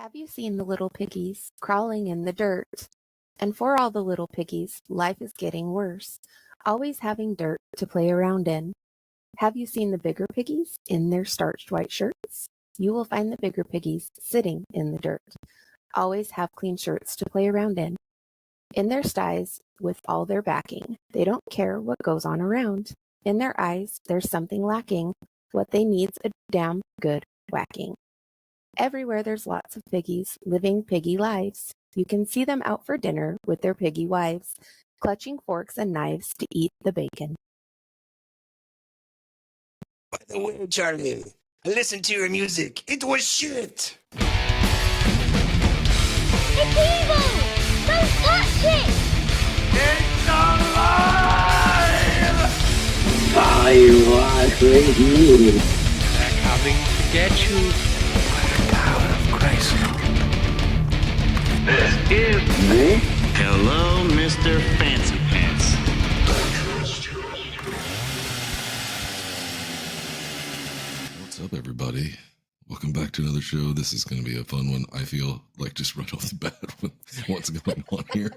Have you seen the little piggies crawling in the dirt? And for all the little piggies, life is getting worse, always having dirt to play around in. Have you seen the bigger piggies in their starched white shirts? You will find the bigger piggies sitting in the dirt, always have clean shirts to play around in their sties with all their backing. They don't care what goes on around. In their eyes, there's something lacking. What they need's a damn good whacking. Everywhere there's lots of piggies living piggy lives. You can see them out for dinner with their piggy wives, clutching forks and knives to eat the bacon. By the way, Charlie, I listened to your music. It was shit. It's evil! Don't touch it! It's alive! I was with you. They're coming to get you. By the power of Christ. This is Me? Hello, Mr. Fancy Pants. What's up, everybody? Welcome back to another show. This is going to be a fun one. I feel like just right off the bat with what's going on here.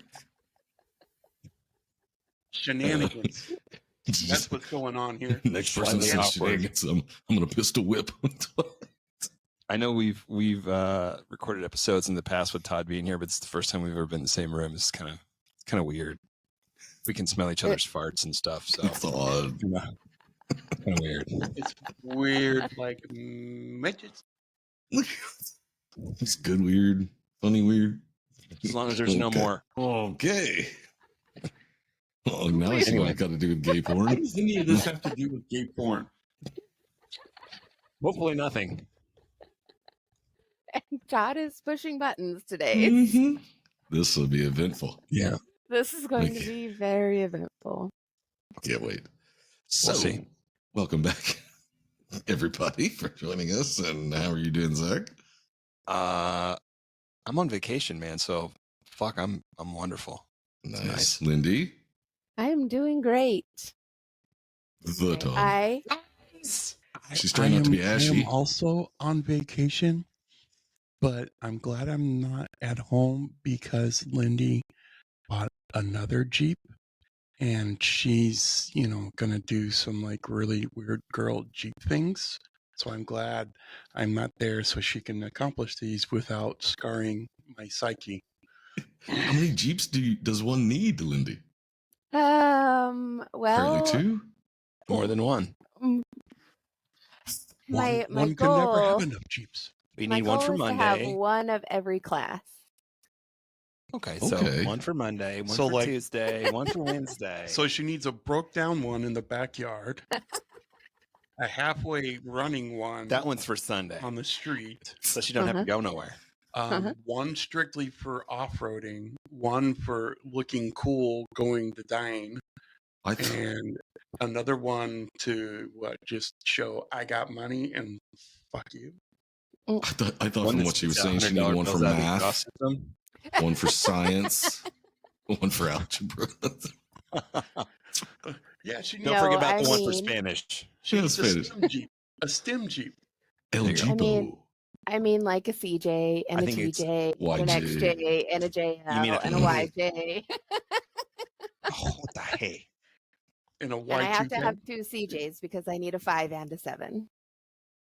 Shenanigans. That's what's going on here. Next person that says shenanigans, I'm going to pistol whip. I know we've recorded episodes in the past with Todd being here, but it's the first time we've ever been in the same room. It's kind of weird. We can smell each other's farts and stuff. So It's odd. kind of weird. It's weird, like midgets. It's good, weird, funny, weird. As long as there's no more. Okay. Oh, now I see what I got to do with gay What porn. does any of this have to do with gay porn? Hopefully nothing. And Todd is pushing buttons today. Mhm. This will be eventful. Yeah. This is going to Okay. be very eventful. Can't wait. So, We'll see. welcome back, everybody, for joining us. And how are you doing, Zach? I'm on vacation, man. So fuck, I'm wonderful. Nice. Lindy, I'm doing great. the Tom. She's trying not to be I ashy. am also on vacation, but I'm glad I'm not at home because Lindy bought another Jeep and she's, gonna do some like really weird girl Jeep things. So I'm glad I'm not there so she can accomplish these without scarring my psyche. How many Jeeps does one need, Lindy? Well, Apparently two? More than one. my one can goal, never have enough Jeeps. We my need one goal for is to have Monday. one of every class. Okay, so Okay. one for Monday, one So, for like- Tuesday, one for Wednesday. So she needs a broke down one in the backyard, a halfway running one that one's for Sunday, on the street, so she don't have to go nowhere. one strictly for off-roading, one for looking cool going to dine, I, th- and another one to just show I got money and fuck you. I thought from what she was saying, she needed one for math, one for science, one for algebra. Yeah, she needs Don't No, forget about I the one for mean- Spanish. she needs a Spanish. STEM Jeep. A STEM Jeep. El There you go. Jeepo. I mean like a CJ and I a think it's TJ and an YJ. XJ and a JL You mean and a YJ. Oh, what the hey? In a And I have to Y2K. have two CJs because I need a 5 and a 7.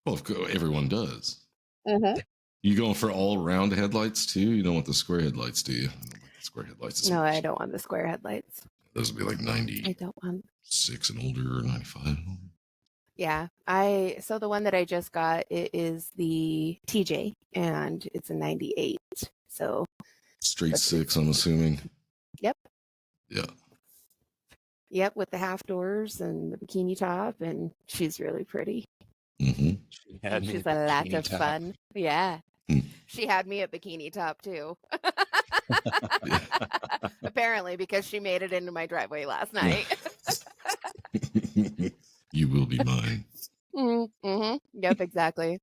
Well, of course, everyone does. Mm-hmm. You going for all round headlights too? You don't want the square headlights, do you? I don't like the square headlights. No, I don't want the square headlights. Those would be like I 96 don't want. and older, or 95. Yeah, so the one that I just got, it is the TJ, and it's a 98. So Straight That's 6, I'm assuming. Yep. Yeah. Yep, with the half doors and the bikini top, and she's really pretty. Mm-hmm. She had me She's at a lot bikini of top. fun. Yeah. Hmm. She had me at bikini top too. Apparently, because she made it into my driveway last night. You will be mine. Mm-hmm. Yep, exactly.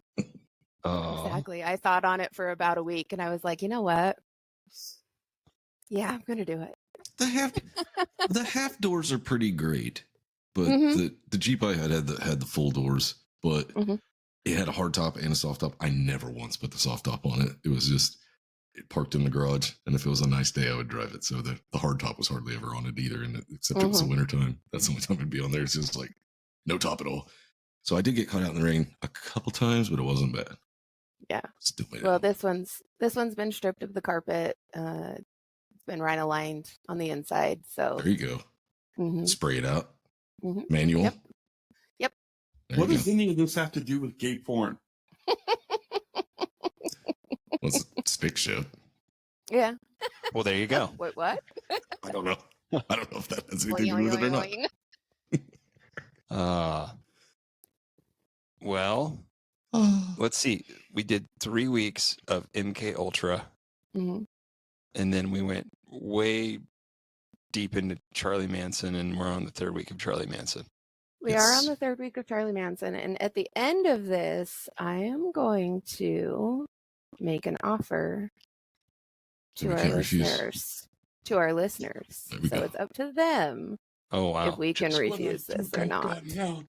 Oh, Exactly. I thought on it for about a week and I was like, you know what? Yeah, I'm going to do it. The half doors are pretty great, but Mhm. the Jeep I had the full doors. But Mhm. It had a hard top and a soft top. I never once put the soft top on it. It was just it parked in the garage, and if it was a nice day, I would drive it. So the hard top was hardly ever on it either, and except it was the wintertime. That's the only time it'd be on there. It's just like no top at all. So I did get caught out in the rain a couple times, but it wasn't bad. Yeah. Still made it Well, home. this one's been stripped of the carpet. It's been rhino lined on the inside. So There you go. mhm, Spray it out. mhm. Manual. Yep. Yep. There What you does go. any of this have to do with gay porn? What's stick shift? Yeah. Well, there you go. Wait, what? I don't know. I don't know if that has anything to do with it or not. Well, let's see. We did 3 weeks of MK Ultra, Mhm. and then we went way deep into Charlie Manson, and we're on the 3rd week of Charlie Manson. We are on Yes. the 3rd week of Charlie Manson, and at the end of this, I am going to make an offer So to we our can't refuse. listeners. To our listeners. There we So go. it's up to them Oh wow! if we can Just when I refuse this think or I not. got nailed.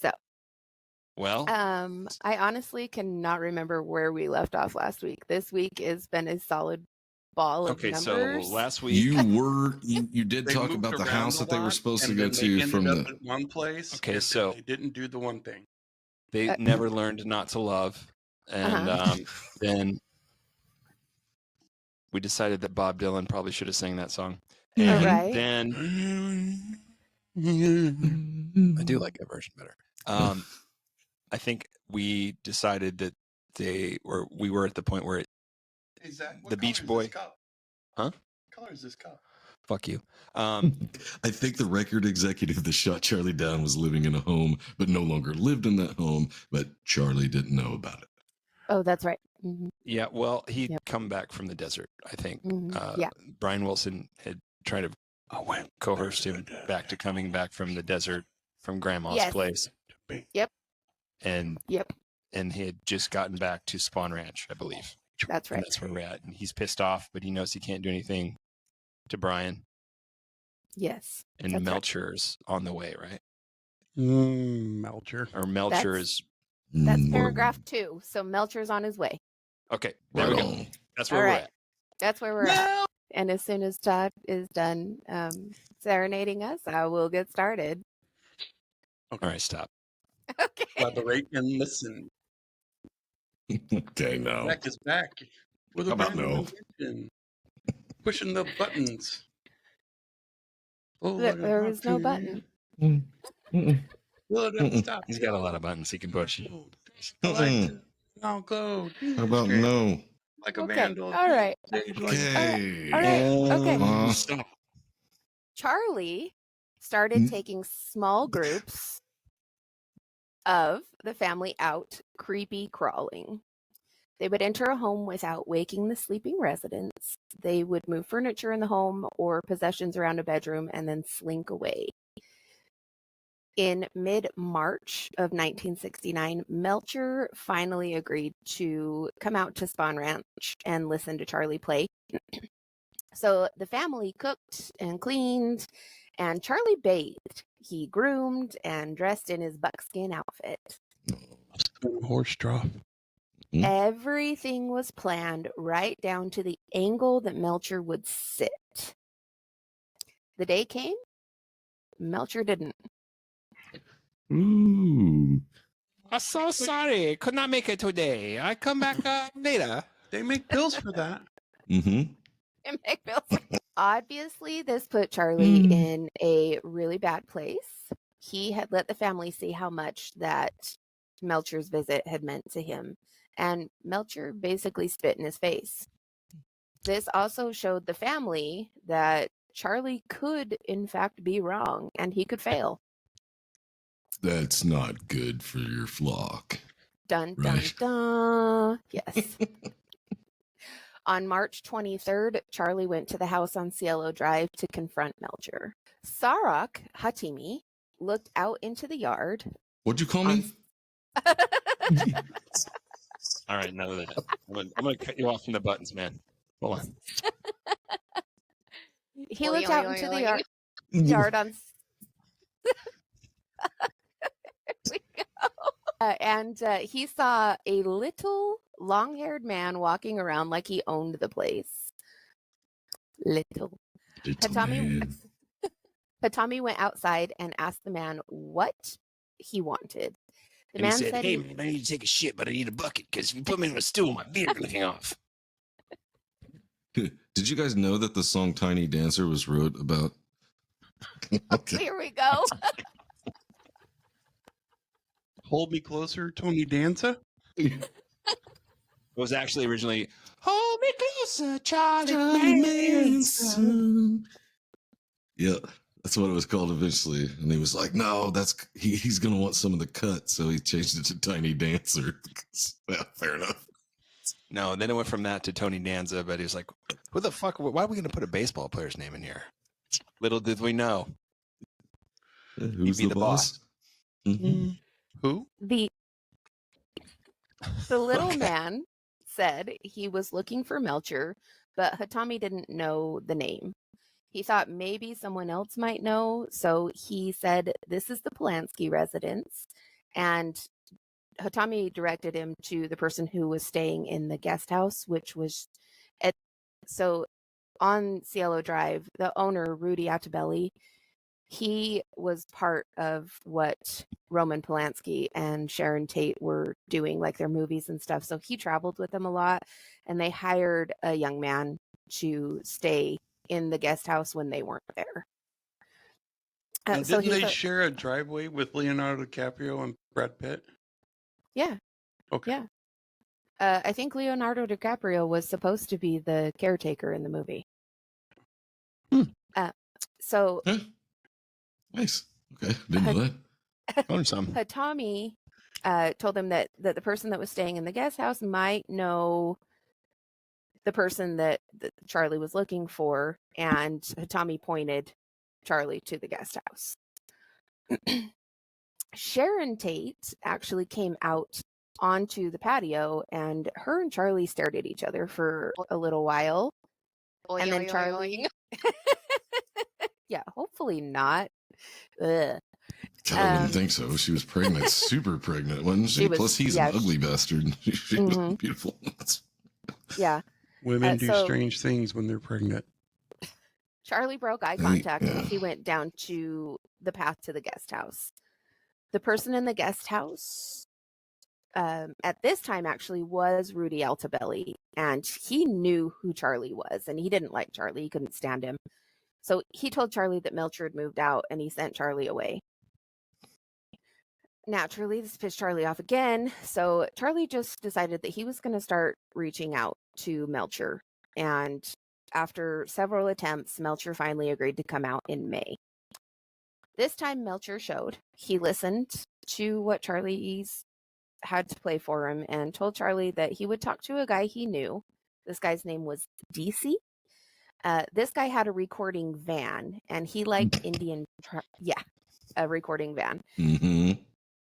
So, Well, I honestly cannot remember where we left off last week. This week has been a solid ball of okay. So numbers. last week, You did They talk moved about the around house a that they were lot, supposed to and go then they to ended from up the. at one place. Okay, and so- then they didn't do the one thing. they never learned not to love, and then we decided that Bob Dylan probably should have sang that song. And Alright. then I do like that version better. I think we decided that we were at the point where Hey, Zach, what The color Beach is Boy- this cup? Huh? What color is this cup? fuck you. I think the record executive that shot Charlie down was living in a home, but no longer lived in that home. But Charlie didn't know about it. Oh, that's right. Mhm, Yeah, well, he'd Yep. come back from the desert, I think. mhm. Yeah. Brian Wilson had tried to coerce him back to coming back from the desert from Grandma's Yes. place. Yep. And Yep. and he had just gotten back to Spawn Ranch, I believe. That's And right. that's where we're at. And he's pissed off, but he knows he can't do anything to Brian. Yes. And That's right. Melcher's on the way, right? Melcher. Or Melcher That's- is That's Mm, paragraph 2. So Melcher's on his way. okay. There Right we go. on. That's All where we're right. at. That's where we're at. And as soon as Todd is done serenading us, I will get started. All right, stop. Okay. Collaborate and listen. Okay, no. Zach is back with a How about brand new no? invention. Pushing the buttons. Oh, There was no button. Well, don't stop. He's got a lot of buttons he can push. I like to now go. How about no? Like a Okay. vandal. All right. Stage like Okay. All right. Okay. Stop. Charlie started Hmm? taking small groups of the family out creepy crawling. They would enter a home without waking the sleeping residents. They would move furniture in the home or possessions around a bedroom and then slink away. In mid-March of 1969, Melcher finally agreed to come out to Spawn Ranch and listen to Charlie play. So the family cooked and cleaned, and Charlie bathed. He groomed and dressed in his buckskin outfit. horse trough. Everything was planned right down to the angle that Melcher would sit. The day came, Melcher didn't. Ooh. I'm so sorry. Could not make it today. I come back later. They make pills for that. Mm-hmm. And make bills. Obviously, this put Charlie in a really bad place. He had let the family see how much that Melcher's visit had meant to him, and Melcher basically spit in his face. This also showed the family that Charlie could, in fact, be wrong, and he could fail. That's not good for your flock. Dun, dun, Right. dun. Yes. On March 23rd, Charlie went to the house on Cielo Drive to confront Melcher. Sarak Hatimi looked out into the yard. What'd you call me? All right, none of that. I'm gonna cut you off from the buttons, man. Hold on. He looked out into the yard on. We And he saw a little long-haired man walking around like he owned the place. Little. Hatami went outside and asked the man what he wanted. The And man he said, hey, he- man, I need to take a shit, but I need a bucket because if you put me on a stool, my beard's going to hang off. Did you guys know that the song Tiny Dancer was wrote about? Okay. Here we go. Hold Me Closer, Tony Danza. It was actually originally "Hold Me Closer, Charlie, Charlie Manson." Manson. Yeah, that's what it was called eventually. And he was like, no, he's going to want some of the cut. So he changed it to Tiny Dancer. Well, fair enough. No, and then it went from that to Tony Danza, but he was like, who the fuck, why are we going to put a baseball player's name in here? Little did we know. Who's be the boss? Mm-hmm. Who? The little man said he was looking for Melcher, but Hatami didn't know the name. He thought maybe someone else might know, so he said, this is the Polanski residence, and Hatami directed him to the person who was staying in the guest house, which was so on Cielo Drive, the owner, Rudy Attabelli, he was part of what Roman Polanski and Sharon Tate were doing, like their movies and stuff. So he traveled with them a lot, and they hired a young man to stay in the guest house when they weren't there. Didn't they share a driveway with Leonardo DiCaprio and Brad Pitt? Yeah. Okay. Yeah. I think Leonardo DiCaprio was supposed to be the caretaker in the movie. So Nice. Okay, didn't know that. Learn some. Hatami told him that the person that was staying in the guest house might know the person that Charlie was looking for, and Hatami pointed Charlie to the guest house. Sharon Tate actually came out onto the patio, and her and Charlie stared at each other for a little while. And then Charlie... Yeah, hopefully not. Ugh. God, I wouldn't think so. She was pregnant, super pregnant, wasn't she? Plus, he's an ugly bastard. She was beautiful. Yeah. Women do strange things when they're pregnant. Charlie broke eye contact and he went down to the path to the guest house. The person in the guest house at this time actually was Rudy Altabelli, and he knew who Charlie was, and he didn't like Charlie. He couldn't stand him. So he told Charlie that Melcher had moved out, and he sent Charlie away. Naturally, this pissed Charlie off again, so Charlie just decided that he was going to start reaching out to Melcher, and after several attempts, Melcher finally agreed to come out in May. This time, Melcher showed. He listened to what Charlie's had to play for him and told Charlie that he would talk to a guy he knew. This guy's name was DC. This guy had a recording van, and he liked a recording van. Mm-hmm.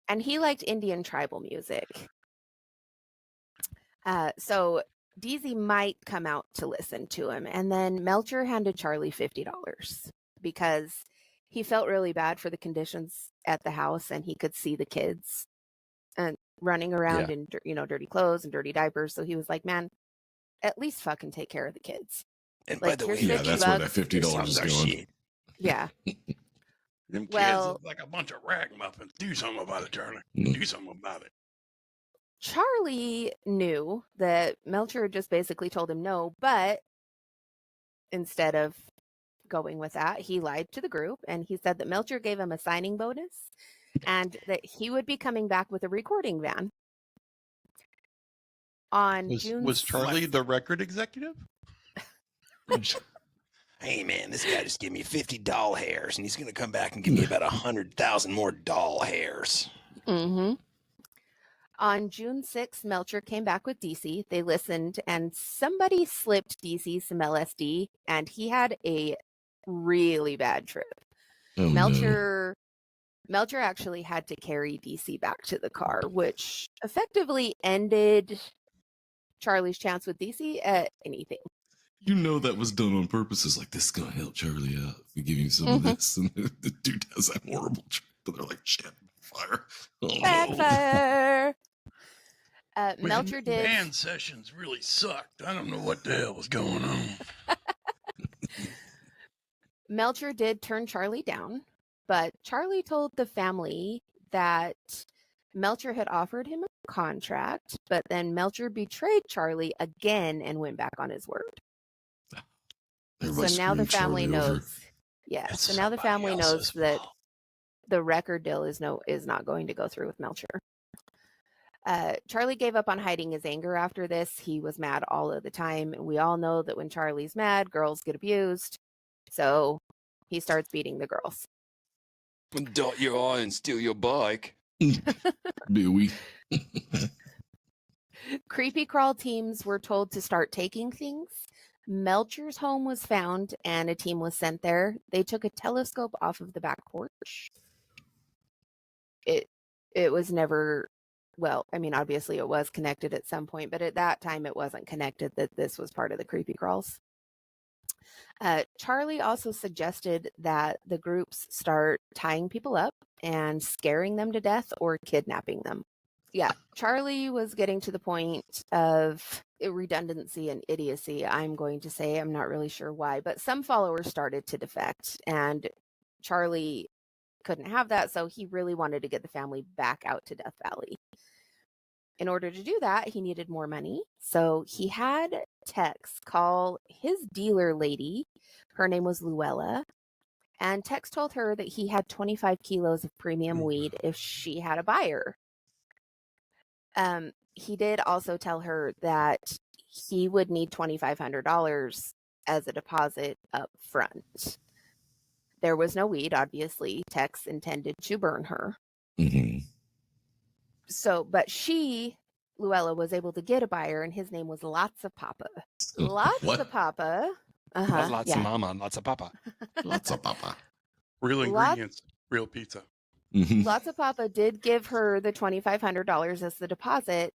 And he liked Indian tribal music. So DZ might come out to listen to him. And then Melcher handed Charlie $50 because he felt really bad for the conditions at the house, and he could see the kids and running around in dirty clothes and dirty diapers. So he was like, man, at least fucking take care of the kids. And like, by the way, Yeah, that's where that $50 is going. Shit. Yeah. Them kids Well- look like a bunch of ragamuffins. Do something about it, Charlie. Do something about it. Charlie knew that Melcher just basically told him no, but instead of going with that, he lied to the group, and he said that Melcher gave him a signing bonus and that he would be coming back with a recording van. On June... Was Charlie the record executive? Hey, man, this guy just gave me 50 doll hairs, and he's going to come back and give me about 100,000 more doll hairs. Mm-hmm. On June 6th, Melcher came back with DC. They listened, and somebody slipped DC some LSD, and he had a really bad trip. Oh, Melcher actually had to carry DC back to the car, which effectively ended Charlie's chance with DC at anything. You know that was done on purpose. It's like, this is going to help Charlie out. If we give him some of this. And the dude has that horrible trip. But they're like, shit, fire. Oh, Backfire. Melcher did. Band sessions really sucked. I don't know what the hell was going on. Melcher did turn Charlie down, but Charlie told the family that Melcher had offered him a contract, but then Melcher betrayed Charlie again and went back on his word. Everybody So now the screwed family Charlie over. knows. Yeah. It's So now the family somebody knows else's that fault. the record deal is not going to go through with Melcher. Charlie gave up on hiding his anger after this. He was mad all of the time. We all know that when Charlie's mad, girls get abused. So he starts beating the girls. Dot your I and steal your bike. Dewey. Creepy crawl teams were told to start taking things. Melcher's home was found and a team was sent there. They took a telescope off of the back porch. It was never, well, I mean, obviously it was connected at some point, but at that time it wasn't connected that this was part of the creepy crawls. Charlie also suggested that the groups start tying people up and scaring them to death or kidnapping them. Yeah, Charlie was getting to the point of redundancy and idiocy, I'm going to say. I'm not really sure why, but some followers started to defect, and Charlie couldn't have that, so he really wanted to get the family back out to Death Valley. In order to do that, he needed more money, so he had Tex call his dealer lady. Her name was Luella, and Tex told her that he had 25 kilos of premium weed if she had a buyer. He did also tell her that he would need $2,500 as a deposit up front. There was no weed, obviously. Tex intended to burn her. Mm-hmm. So, but Luella, was able to get a buyer, and his name was Lots of Papa. Lots What? of Papa. Lots of mama and lots of papa. Lots of papa. Real ingredients, real pizza. Mm-hmm. Lots of Papa did give her the $2,500 as the deposit,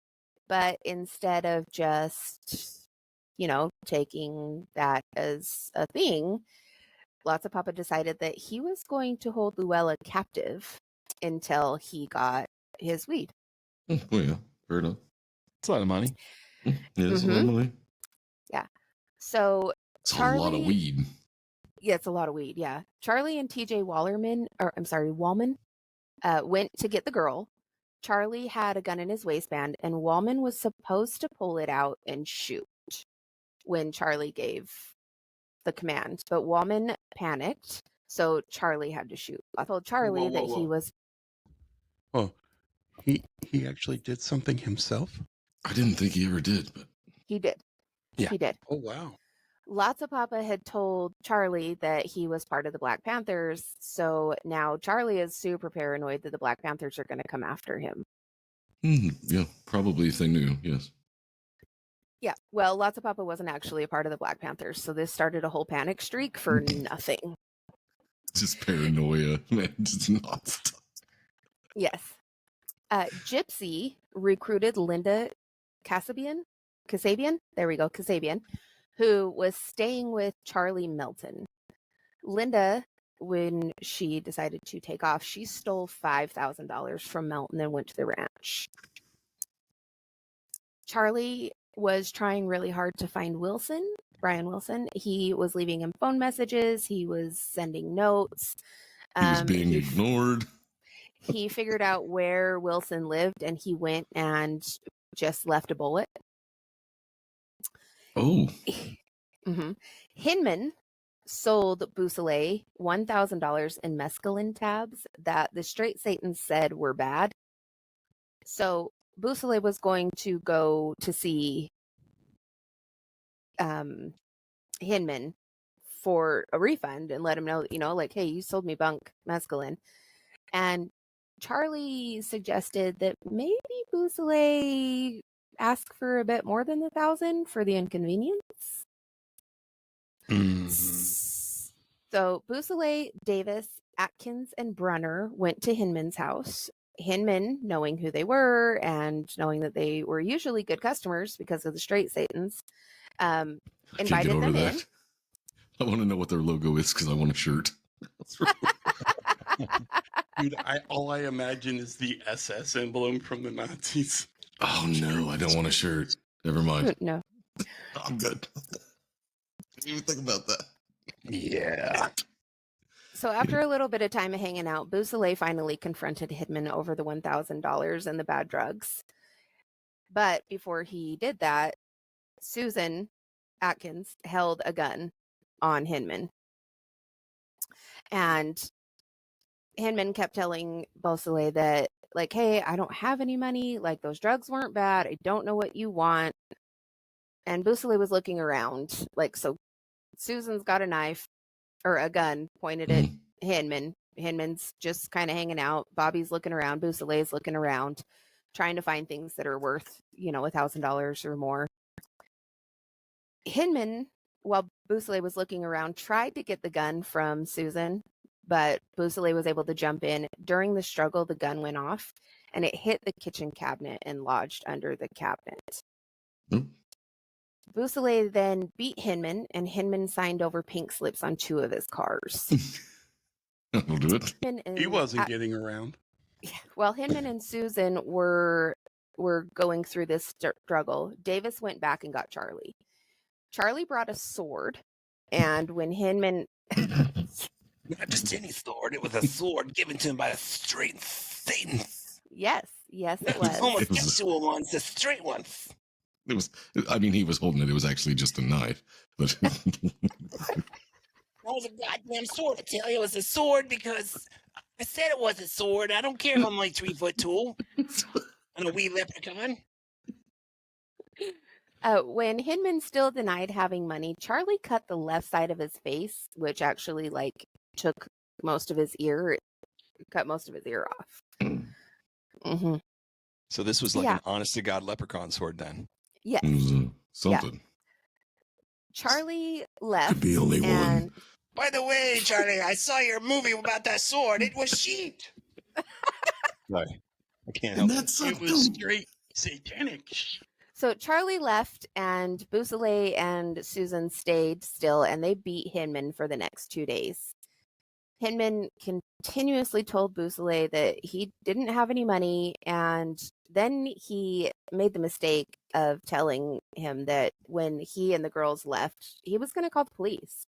but instead of just, taking that as a thing, Lots of Papa decided that he was going to hold Luella captive until he got his weed. Well, yeah, fair enough. It's a lot of money. Yeah, it's a lot of money. Yeah. So It's a lot of weed. Yeah, it's a lot of weed. Yeah. Charlie and TJ Wallman went to get the girl. Charlie had a gun in his waistband, and Wallman was supposed to pull it out and shoot when Charlie gave the command. But Wallman panicked, so Charlie had to shoot. I told Charlie that he was... Oh, he actually did something himself? I didn't think he ever did, but He did. Yeah. He did. Oh, wow. Lots of Papa had told Charlie that he was part of the Black Panthers, so now Charlie is super paranoid that the Black Panthers are going to come after him. yeah, probably if they knew, yes. Yeah, well, Lots of Papa wasn't actually a part of the Black Panthers, so this started a whole panic streak for nothing. Just paranoia, man, just not. Yes. Gypsy recruited Linda Kasabian? There we go, Kasabian, who was staying with Charlie Melton. Linda, when she decided to take off, she stole $5,000 from Melton and went to the ranch. Charlie was trying really hard to find Brian Wilson. He was leaving him phone messages. He was sending notes. He was being ignored. He figured out where Wilson lived, and he went and just left a bullet. Oh. Mm-hmm. Hinman sold Bousselet $1,000 in mescaline tabs that the Straight Satans said were bad. So Bousselet was going to go to see Hinman for a refund and let him know, like, hey, you sold me bunk mescaline. And Charlie suggested that maybe Bousselet ask for a bit more than $1,000 for the inconvenience. Mm-hmm. So Bousselet, Davis, Atkins, and Brunner went to Hinman's house. Hinman, knowing who they were and knowing that they were usually good customers because of the Straight Satans, invited them in. I want to know what their logo is because I want a shirt. Dude, all I imagine is the SS emblem from the Nazis. Oh no, I don't want a shirt. Never mind. No. I'm good. Didn't even think about that. Yeah. So after a little bit of time of hanging out, Beausoleil finally confronted Hidman over the $1,000 and the bad drugs. But before he did that, Susan Atkins held a gun on Hinman. And Hinman kept telling Beausoleil that, like, hey, I don't have any money. Like, those drugs weren't bad. I don't know what you want. And Beausoleil was looking around. Like, so Susan's got a knife or a gun pointed at Hinman. Hinman's just kind of hanging out. Bobby's looking around. Beausoleil's looking around, trying to find things that are worth, $1,000 or more. Hinman, while Beausoleil was looking around, tried to get the gun from Susan, but Beausoleil was able to jump in. During the struggle, the gun went off, and it hit the kitchen cabinet and lodged under the cabinet. Beausoleil then beat Hinman, and Hinman signed over pink slips on 2 of his cars. I'll do it. He wasn't getting around. While Hinman and Susan were going through this struggle, Davis went back and got Charlie. Charlie brought a sword, and when Hinman... Not just any sword. It was a sword given to him by a straight Satan. Yes, it was. Homosexual ones, the straight ones. It was. I mean, he was holding it. It was actually just a knife, but That was a goddamn sword. I tell you, it was a sword because I said it was a sword. I don't care if I'm like 3 foot tall. I'm a wee leprechaun. When Hinman still denied having money, Charlie cut the left side of his face, which actually took most of his ear, cut most of his ear off. Mm-hmm. So this was like an honest to God leprechaun sword then. Yes. it was something. Yeah. Charlie left. Could be only one. By the way, Charlie, I saw your movie about that sword. It was shit. Sorry. I can't help it. It was straight satanic. So Charlie left, and Beausoleil and Susan stayed still, and they beat Hinman for the next 2 days. Hinman continuously told Beausoleil that he didn't have any money, and then he made the mistake of telling him that when he and the girls left, he was going to call the police.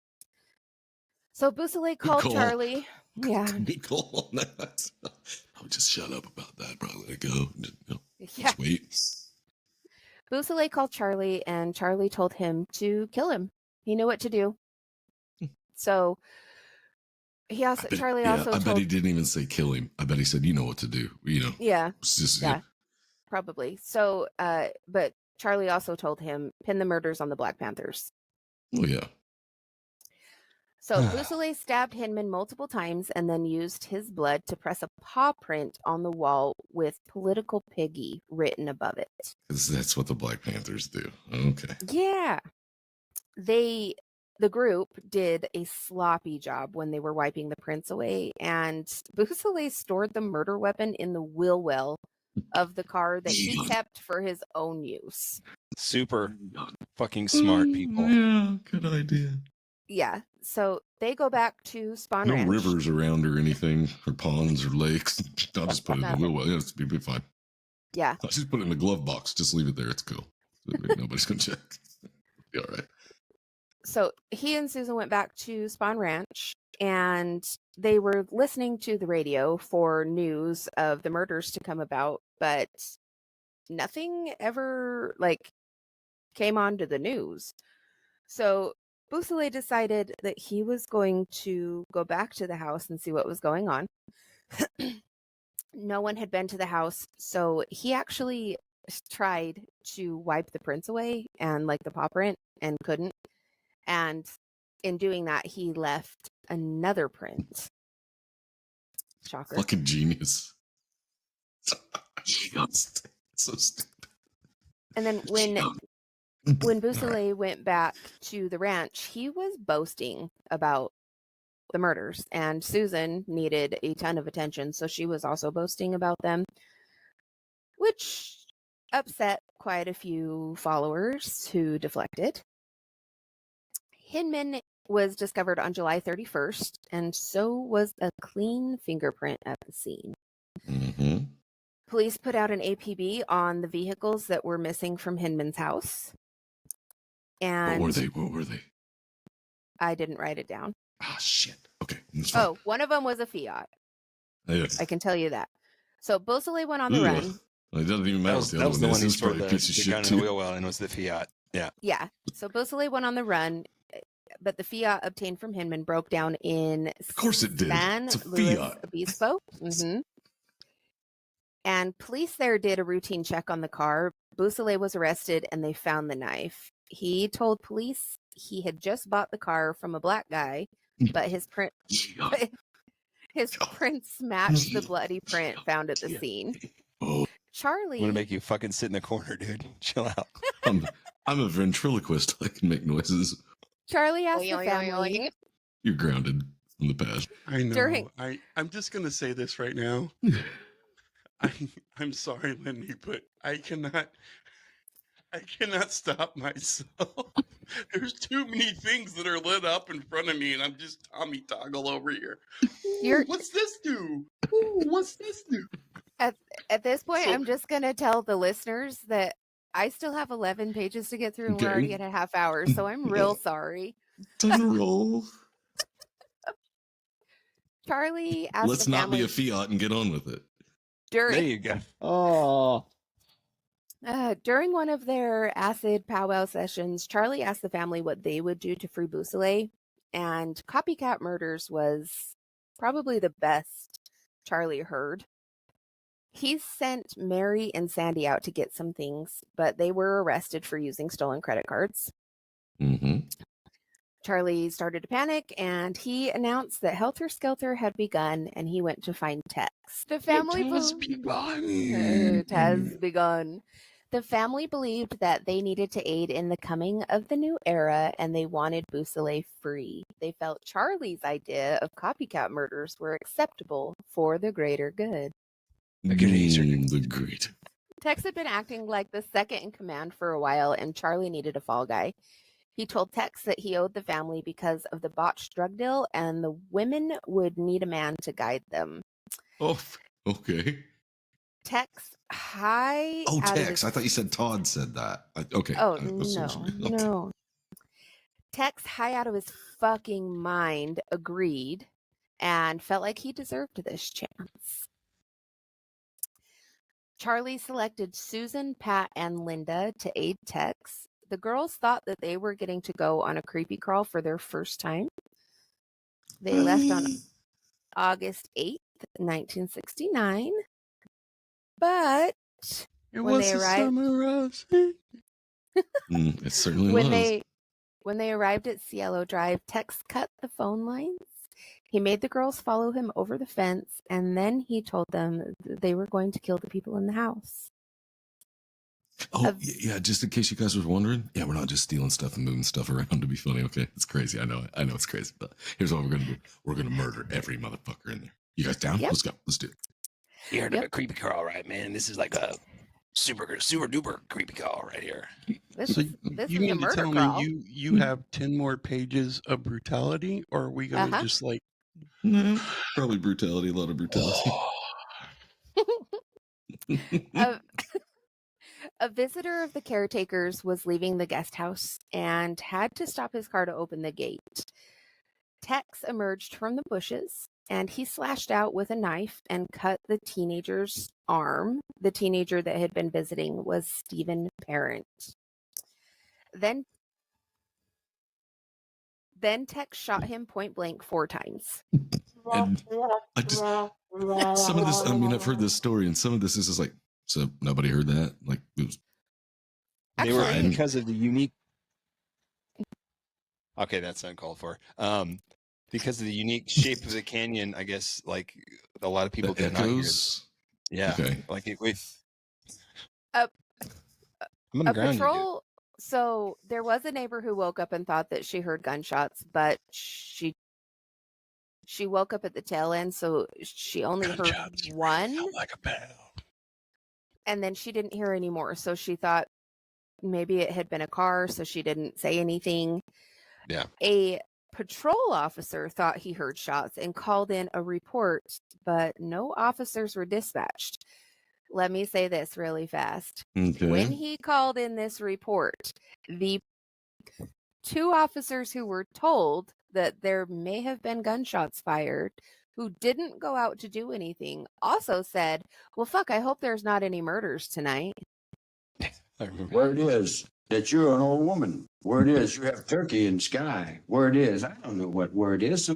So Beausoleil called Charlie. Yeah. Good call on that. I would just shut up about that, bro. Let it go. Yeah. Just wait. Beausoleil called Charlie, and Charlie told him to kill him. He knew what to do. So Charlie also I told... bet he didn't even say kill him. I bet he said, you know what to do. Yeah. It's just, Probably. So, but Charlie also told him, pin the murders on the Black Panthers. Oh, yeah. So Beausoleil stabbed Hinman multiple times and then used his blood to press a paw print on the wall with "Political Piggy" written above it. Because that's what the Black Panthers do. Okay. Yeah. The group did a sloppy job when they were wiping the prints away, and Beausoleil stored the murder weapon in the wheel well of the car that he kept for his own use. Super fucking smart people. Yeah, good idea. Yeah. So they go back to Spawn No Ranch. rivers around or anything, or ponds or lakes. I'll just put it in the wheel well. Yeah, it'll be fine. Yeah. I'll just put it in the glove box. Just leave it there. It's cool. Nobody's going to check. Be all right. So he and Susan went back to Spawn Ranch, and they were listening to the radio for news of the murders to come about, but nothing ever came onto the news. So Beausoleil decided that he was going to go back to the house and see what was going on. No one had been to the house, so he actually tried to wipe the prints away and the paw print and couldn't. And in doing that, he left another print. Shocker. Fucking genius. So stupid. And then when Beausoleil went back to the ranch, he was boasting about the murders, and Susan needed a ton of attention, so she was also boasting about them, which upset quite a few followers who deflected. Hinman was discovered on July 31st, and so was a clean fingerprint at the scene. Mm-hmm. Police put out an APB on the vehicles that were missing from Hinman's house. And What were they? I didn't write it down. Ah, shit. Okay. Oh, one of them was a Fiat. Yes. I can tell you that. So Beausoleil went on the run. Well, it doesn't even matter. That was the one who is. stored Probably a piece of the shit gun in too. the wheel well and was the Fiat. Yeah. Yeah. So Beausoleil went on the run, but the Fiat obtained from Hinman broke down in Of course it did. San It's a Luis Fiat. Obispo. And police there did a routine check on the car. Beausoleil was arrested and they found the knife. He told police he had just bought the car from a black guy, but his prints matched the bloody print found at the scene. Oh, Charlie. I'm going to make you fucking sit in the corner, dude. Chill out. I'm a ventriloquist. I can make noises. Charlie asked the family. You're grounded from the past. I know. During- I'm just gonna say this right now. I'm sorry, Lindy, but I cannot stop myself. There's too many things that are lit up in front of me, and I'm just Tommy Toggle over here. What's this do? Ooh, what's this do? At this point, So- I'm just going to tell the listeners that I still have 11 pages to get through, and we're already at a half hour, so I'm real sorry. Time to roll. Charlie asked Let's the not family be a Fiat and get on with it. There during you go. Oh. during one of their acid powwow sessions, Charlie asked the family what they would do to free Beausoleil, and copycat murders was probably the best Charlie heard. He sent Mary and Sandy out to get some things, but they were arrested for using stolen credit cards. Mm-hmm. Charlie started to panic, and he announced that Helter Skelter had begun, and he went to find Tex. The family It has begun. It has begun. The family believed that they needed to aid in the coming of the new era, and they wanted Beausoleil free. They felt Charlie's idea of copycat murders were acceptable for the greater good. The great. Tex had been acting like the second in command for a while, and Charlie needed a fall guy. He told Tex that he owed the family because of the botched drug deal, and the women would need a man to guide them. Oh, okay. Tex high. Oh, out of Tex. his- I thought you said Todd said that. Okay. Oh, I was no, okay. no. Tex, high out of his fucking mind, agreed and felt like he deserved this chance. Charlie selected Susan, Pat, and Linda to aid Tex. The girls thought that they were getting to go on a creepy crawl for their first time. They left on August 8th, 1969. But It when was they the arrived, summer of It certainly when was. they arrived at Cielo Drive, Tex cut the phone lines. He made the girls follow him over the fence, and then he told them that they were going to kill the people in the house. Oh, yeah, just in case you guys were wondering. Yeah, we're not just stealing stuff and moving stuff around to be funny, okay? It's crazy. I know it's crazy. But here's what we're going to do. We're going to murder every motherfucker in there. You guys down? Yep. Let's go. Let's do it. You heard of a creepy crawl, right, man? This is like a super duper creepy crawl right here. This So this you is a mean to murder tell crawl. me you have 10 more pages of brutality, or are we gonna just like No, probably brutality, a lot of brutality. A visitor of the caretakers was leaving the guest house and had to stop his car to open the gate. Tex emerged from the bushes and he slashed out with a knife and cut the teenager's arm. The teenager that had been visiting was Stephen Parent. Then Tex shot him point blank 4 times. And I just, some of this, I mean, I've heard this story, and some of this is just like, so nobody heard that? Like, it was. They were Actually- because of the unique. Okay, that's uncalled for. Because of the unique shape of the canyon, I guess, like a lot of people The did not hear. echoes? Yeah, Okay. like it with. A- I'm on the A ground. patrol. So there was a neighbor who woke up and thought that she heard gunshots, but she woke up at the tail end, so she only heard gunshots one, out like a bell? and then she didn't hear any more. So she thought maybe it had been a car, so she didn't say anything. Yeah. A patrol officer thought he heard shots and called in a report, but no officers were dispatched. let me say this really fast. Okay. When he called in this report, the 2 officers who were told that there may have been gunshots fired, who didn't go out to do anything, also said, well, fuck, I hope there's not any murders tonight. I remember. Word is that you're an old woman. Word is you have turkey in sky. Word is, I don't know what word is.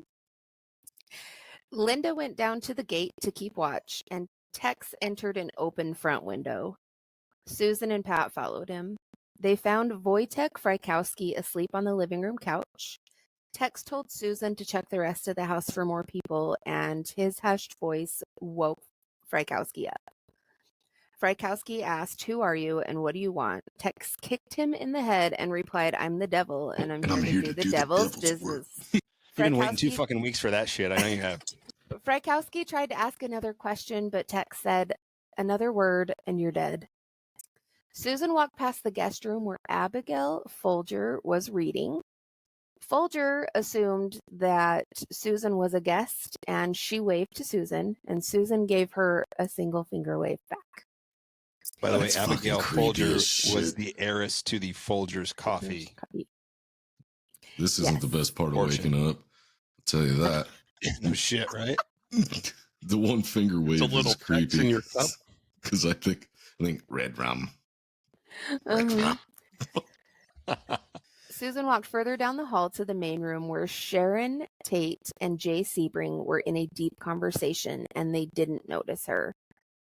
Linda went down to the gate to keep watch, and Tex entered an open front window. Susan and Pat followed him. They found Wojtek Frykowski asleep on the living room couch. Tex told Susan to check the rest of the house for more people, and his hushed voice woke Frykowski up. Frykowski asked, "Who are you and what do you want?" Tex kicked him in the head and replied, "I'm the devil, and I'm here to do the devil's business." You've been waiting 2 Frykowski- fucking weeks for that shit. I know you have. Frykowski tried to ask another question, but Tex said, "Another word and you're dead." Susan walked past the guest room where Abigail Folger was reading. Folger assumed that Susan was a guest, and she waved to Susan, and Susan gave her a single finger wave back. By the That's way, Abigail fucking creepy Folger as shit. was the heiress to the Folgers coffee. This isn't Yes. the best part of Fortune. waking up. I'll tell you that. No shit, right? The one finger wave It's a little is creepy. text in your cup. Because I think red rum. Red rum. Susan walked further down the hall to the main room where Sharon Tate and Jay Sebring were in a deep conversation, and they didn't notice her.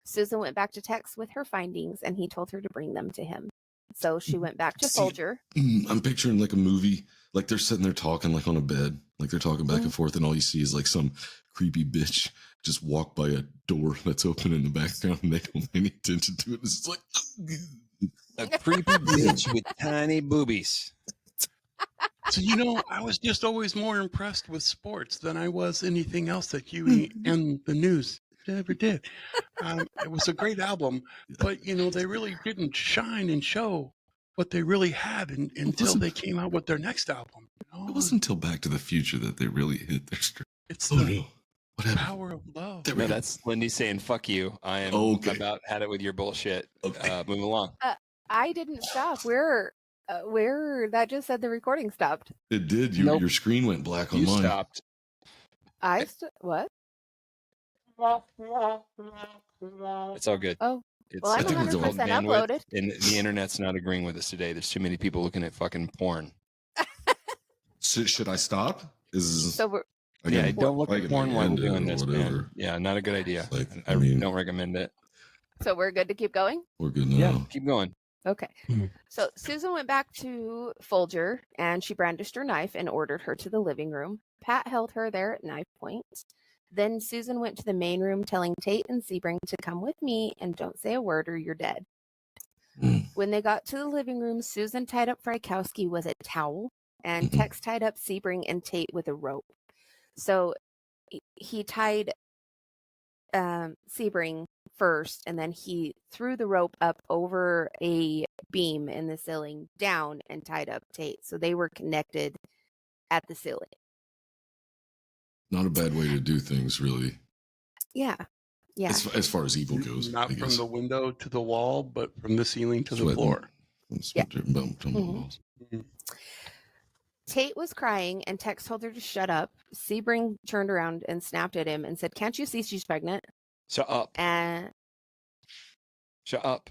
Susan went back to Tex with her findings, and he told her to bring them to him. So she went back to See, Folger. I'm picturing like a movie, like they're sitting there talking like on a bed, like they're talking back and forth, and all you see is like some creepy bitch just walk by a door that's open in the background, and they don't pay any attention to it. It's just like A creepy bitch with tiny boobies. So, you know, I was just always more impressed with sports than I was anything else that Huey and the news ever did. It was a great album, but, you know, they really didn't shine and show what they really had until they came out with their next album. You know? it wasn't until Back to the Future that they really hit their stride. It's Oh the no, what happened? power of love. There we No, go. that's Lindy saying "fuck you." I am Okay. about had it with your bullshit. Okay. Moving along. I didn't stop. Where that just said the recording stopped. It did. Nope. Your screen went black on You mine. stopped. What? It's all good. Oh, It's, well, I'm I think we're 100% going bandwidth, uploaded. and the internet's not agreeing with us today. There's too many people looking at fucking porn. So, should I stop? So we're Yeah, don't look I at can porn while we're end it doing or this, whatever. man. Yeah, not a good idea. Like, I I mean, don't recommend it. good to keep going? we're good now. Yeah, keep going. Okay. Mhm. So Susan went back to Folger, and she brandished her knife and ordered her to the living room. Pat held her there at knife point. Then Susan went to the main room, telling Tate and Sebring to come with me and don't say a word or you're dead. Mm. When they got to the living room, Susan tied up Frykowski with a towel, and Tex tied up Sebring and Tate with a rope. So he tied Sebring first, and then he threw the rope up over a beam in the ceiling down and tied up Tate. So they were connected at the ceiling. Not a bad way to do things, really. Yeah. Yeah. As far as evil goes. Not I from guess. the window to the wall, but from the ceiling to the Sweating. floor. Mhm. Tate was crying, and Tex told her to shut up. Sebring turned around and snapped at him and said, "Can't you see she's pregnant?" Shut up. And Shut up.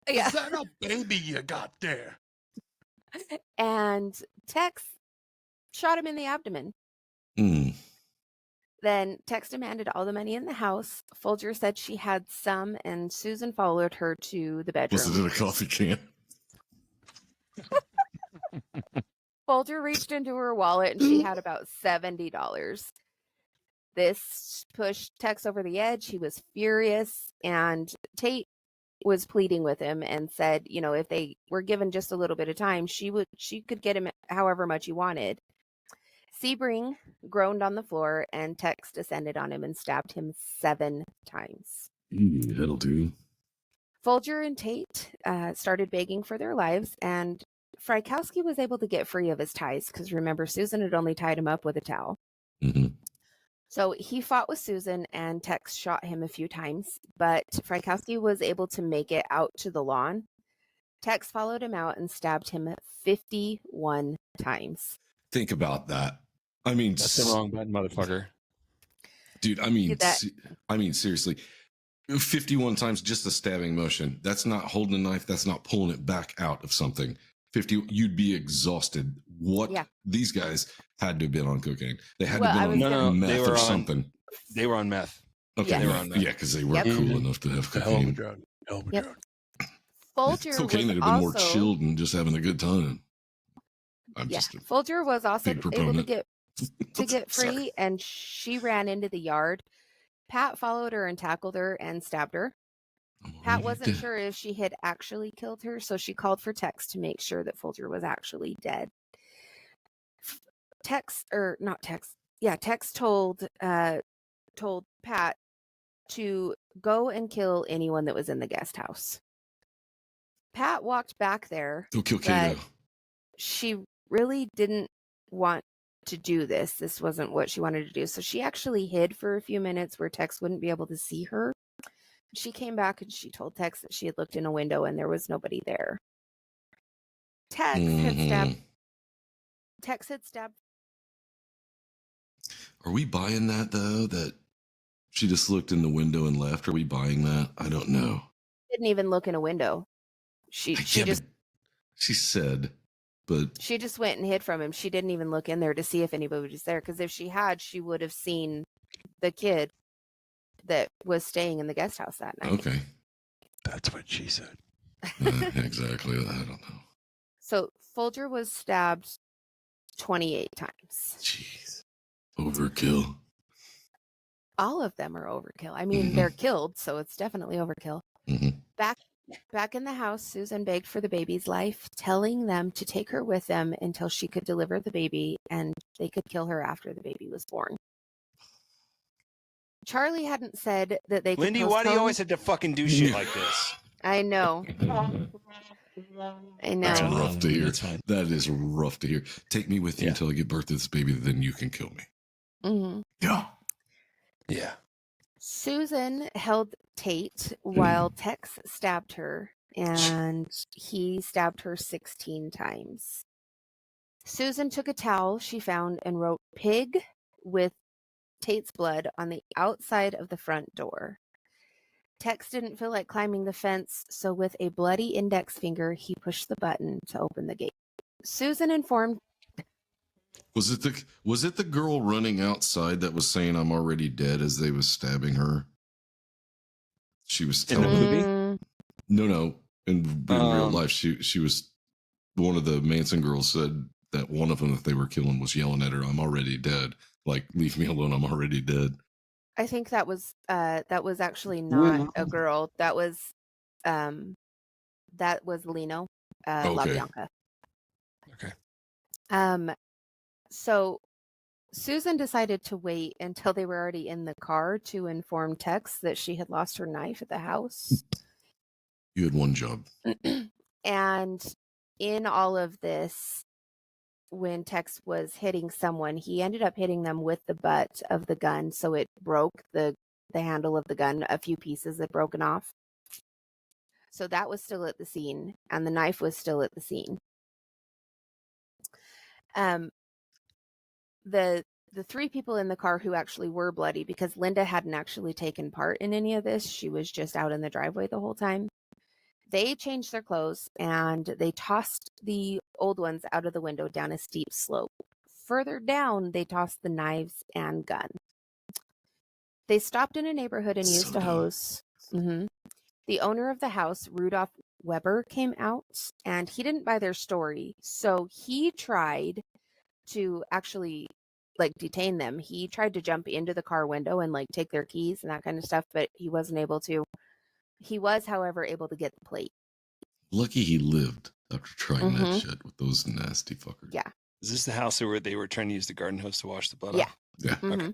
yeah. Is that a baby you got there? And Tex shot him in the abdomen. Mm. Then Tex demanded all the money in the house. Folger said she had some, and Susan followed her to the bedroom. Was it in a coffee can? Folger reached into her wallet, and she had about $70. This pushed Tex over the edge. He was furious, and Tate was pleading with him and said, you know, if they were given just a little bit of time, she could get him however much he wanted. Sebring groaned on the floor, and Tex descended on him and stabbed him 7 times. That'll do. Folger and Tate started begging for their lives, and Frykowski was able to get free of his ties because remember, Susan had only tied him up with a towel. Mm-hmm. So he fought with Susan, and Tex shot him a few times, but Frykowski was able to make it out to the lawn. Tex followed him out and stabbed him 51 times. Think about that. I mean, That's the wrong button, motherfucker. Dude, I mean, seriously, 51 times just a stabbing motion. That's not holding a knife. That's not pulling it back out of something. 50, you'd be exhausted. What? Yeah. These guys had to have been on cocaine. They had Well, to I have was been on gonna- meth they were or on- something. They were on meth. Okay, Yes. They were on meth. yeah, because they weren't Yep. cool enough to have It's a hell of a cocaine. drug. Hell of a Yep. drug. Folger Cocaine was would have been more also chilled and just having a good time. I'm yeah. just a Folger was also big able to proponent. get Sorry. free, and she ran into the yard. Pat followed her and tackled her and stabbed her. Pat wasn't sure if she had actually killed her, so she called for Tex to make sure that Folger was actually dead. Tex told Pat to go and kill anyone that was in the guest house. Pat walked back there, Go kill but Kato. she really didn't want to do this. This wasn't what she wanted to do. So she actually hid for a few minutes where Tex wouldn't be able to see her. She came back and she told Tex that she had looked in a window and there was nobody there. Tex had stabbed. Are we buying that though? That she just looked in the window and left? Are we buying that? I don't know. Didn't even look in a window. She Yeah, just but she said, but she just went and hid from him. She didn't even look in there to see if anybody was there, because if she had, she would have seen the kid that was staying in the guest house that night. okay. That's what she said. Exactly. I don't know. So Folger was stabbed 28 times. Jeez. Overkill. All of them are overkill. I mean, they're killed, so it's definitely overkill. Mhm. Back in the house, Susan begged for the baby's life, telling them to take her with them until she could deliver the baby, and they could kill her after the baby was born. Charlie hadn't said that they could Lindy, why do you always have to fucking do shit like this? I know. I That's know. rough to hear. That's fine. That is rough to hear. Take me with you Yeah. until I give birth to this baby, then you can kill me. hmm Yeah. Yeah. Susan held Tate while Tex stabbed her, and he stabbed her 16 times. Susan took a towel she found and wrote "pig" with Tate's blood on the outside of the front door. Tex didn't feel like climbing the fence, so with a bloody index finger, he pushed the button to open the gate. Susan informed Was it the girl running outside that was saying I'm already dead as they was stabbing her? She was In the telling movie? No. In real life, she was one of the Manson girls said that one of them that they were killing was yelling at her, "I'm already dead. Like, leave me alone. I'm already dead." I think that was actually not a girl. That was Lino, Okay. LaBianca. Okay. So Susan decided to wait until they were already in the car to inform Tex that she had lost her knife at the house. You had one job. And in all of this, when Tex was hitting someone, he ended up hitting them with the butt of the gun, so it broke the handle of the gun. A few pieces had broken off. So that was still at the scene, and the knife was still at the scene. The three people in the car who actually were bloody, because Linda hadn't actually taken part in any of this, she was just out in the driveway the whole time. They changed their clothes and they tossed the old ones out of the window down a steep slope. Further down, they tossed the knives and gun. They stopped in a neighborhood and used a hose. The owner of the house, Rudolph Weber, came out and he didn't buy their story. So he tried to actually detain them. He tried to jump into the car window and take their keys and that kind of stuff, but he wasn't able to. He was, however, able to get the plate. Lucky he lived after trying that shit with those nasty fuckers. Yeah. Is this the house where they were trying to use the garden hose to wash the blood Yeah. off? Yeah. Okay.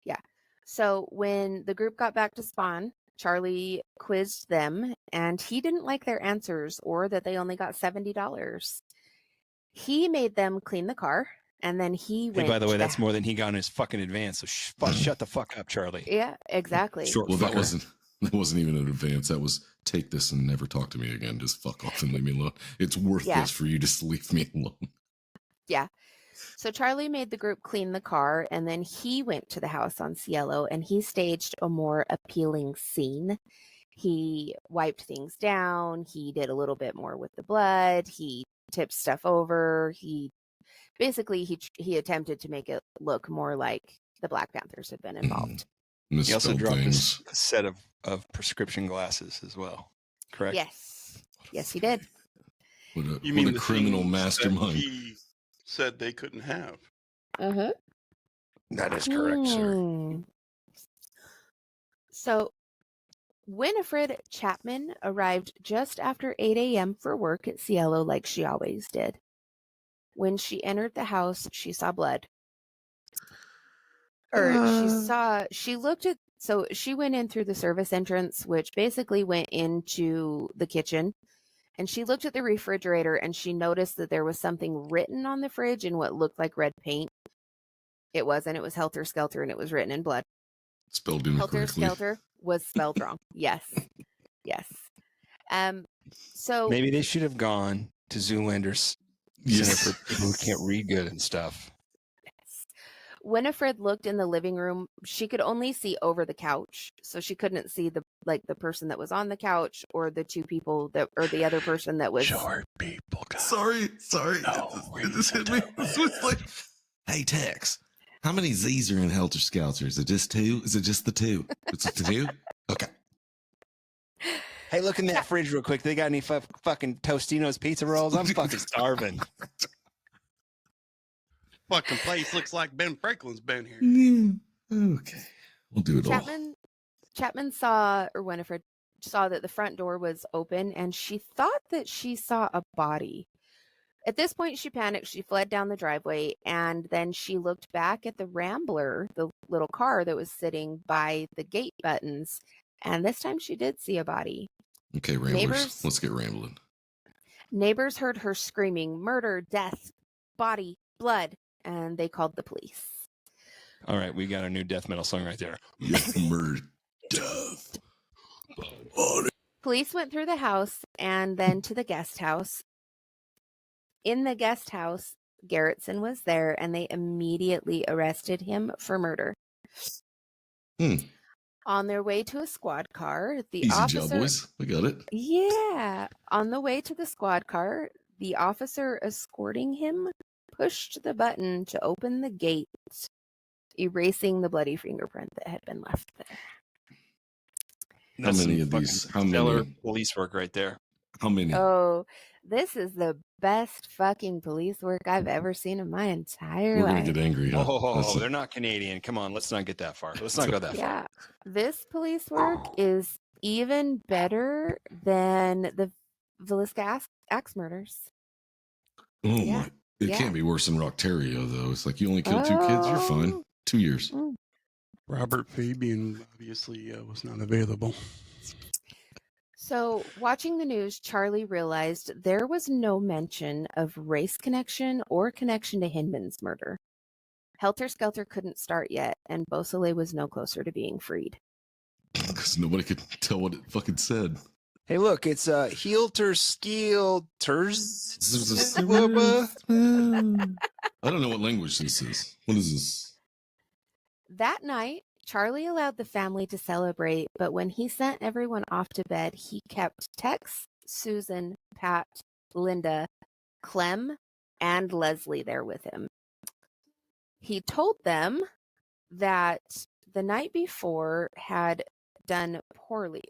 Yeah. So when the group got back to spawn, Charlie quizzed them and he didn't like their answers or that they only got $70. He made them clean the car And then he Hey, went. by the way, to that's more than he got in his fucking advance. So shut the fuck up, Charlie. Yeah, exactly. Short Well, that fucker. wasn't even an advance. That was take this and never talk to me again. Just fuck off and leave me alone. It's worth Yeah. this for you just to leave me alone. Yeah. So Charlie made the group clean the car, and then he went to the house on Cielo, and he staged a more appealing scene. He wiped things down. He did a little bit more with the blood. He tipped stuff over. He attempted to make it look more like the Black Panthers had been involved. He also Misspelled dropped things. a set of prescription glasses as well. Correct? Yes, he did. What a, You what mean a the criminal things that mastermind. he said they couldn't have? Uh-huh. That is correct, sir. So Winifred Chapman arrived just after 8 a.m. for work at Cielo like she always did. When she entered the house, she saw blood. She went in through the service entrance, which basically went into the kitchen. And she looked at the refrigerator and she noticed that there was something written on the fridge in what looked like red paint. It wasn't. It was Helter Skelter and it was written in blood. Spelled Helter incorrectly. Skelter was spelled wrong. Yes. So Maybe they should have gone to Zoolander's Center for people who can't read good and stuff. Winifred looked in the living room. She could only see over the couch, so she couldn't see the person that was on the couch or the two people or the other person that was Short people. Guys. Sorry. No, It just hit me. This was like, hey, Tex, how many Z's are in Helter Skelter? Is it just two? Is it just the two? It's the two? Okay. Hey, look in that fridge real quick. They got any fucking Tostino's pizza rolls? I'm fucking starving. Fucking place looks like Ben Franklin's been here. Yeah. Okay. We'll do it all. Winifred saw that the front door was open and she thought that she saw a body. At this point, she panicked. She fled down the driveway and then she looked back at the Rambler, the little car that was sitting by the gate buttons. And this time she did see a body. Okay, Ramblers, let's get rambling. Neighbors heard her screaming, murder, death, body, blood, and they called the police. All right, we got our new death metal song right there. Murder, death, body. Police went through the house and then to the guest house. In the guest house, Garrettson was there and they immediately arrested him for murder. On their way to a squad car, the officer... Easy job, boys. We got it. Yeah. On the way to the squad car, the officer escorting him pushed the button to open the gate, erasing the bloody fingerprint that had been left there. That's how many of these? How many police work right there? How many? Oh, this is the best fucking police work I've ever seen in my entire We're life. gonna get angry. Huh? Oh, they're not Canadian. Come on, let's not get that far. Let's not go that far. Yeah, this police work is even better than the Villisca axe murders. Oh Yeah. my! It can't be worse than Rocktario though. It's like you only killed 2 kids. You're fine. 2 years. Robert Fabian obviously was not available. So, watching the news, Charlie realized there was no mention of race connection or connection to Hinman's murder. Helter Skelter couldn't start yet, and Beausoleil was no closer to being freed. Because nobody could tell what it fucking said. Hey, look, it's Heelter Skeelters. I don't know what language this is. What is this? That night, Charlie allowed the family to celebrate, but when he sent everyone off to bed, he kept Tex, Susan, Pat, Linda, Clem, and Leslie there with him. He told them that the night before they had done poorly.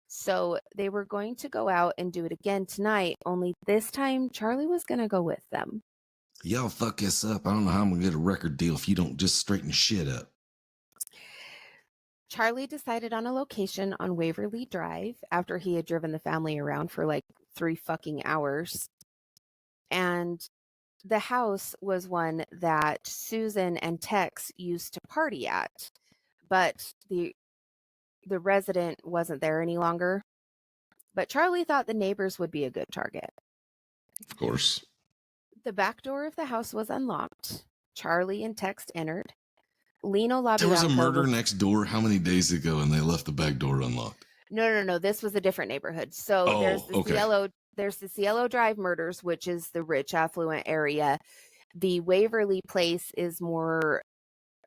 So they were going to go out and do it again tonight, only this time Charlie was going to go with them. Y'all fuck this up. I don't know how I'm going to get a record deal if you don't just straighten shit up. Charlie decided on a location on Waverly Drive after he had driven the family around for like 3 fucking hours. And the house was one that Susan and Tex used to party at, but the resident wasn't there any longer. But Charlie thought the neighbors would be a good target. Of course. The back door of the house was unlocked. Charlie and Tex entered. Lino There was a LaBianca murder was... next door how many days ago and they left the back door unlocked? No. This was a different neighborhood. So there's the Cielo Drive murders, which is the rich, affluent area. The Waverly Place is more,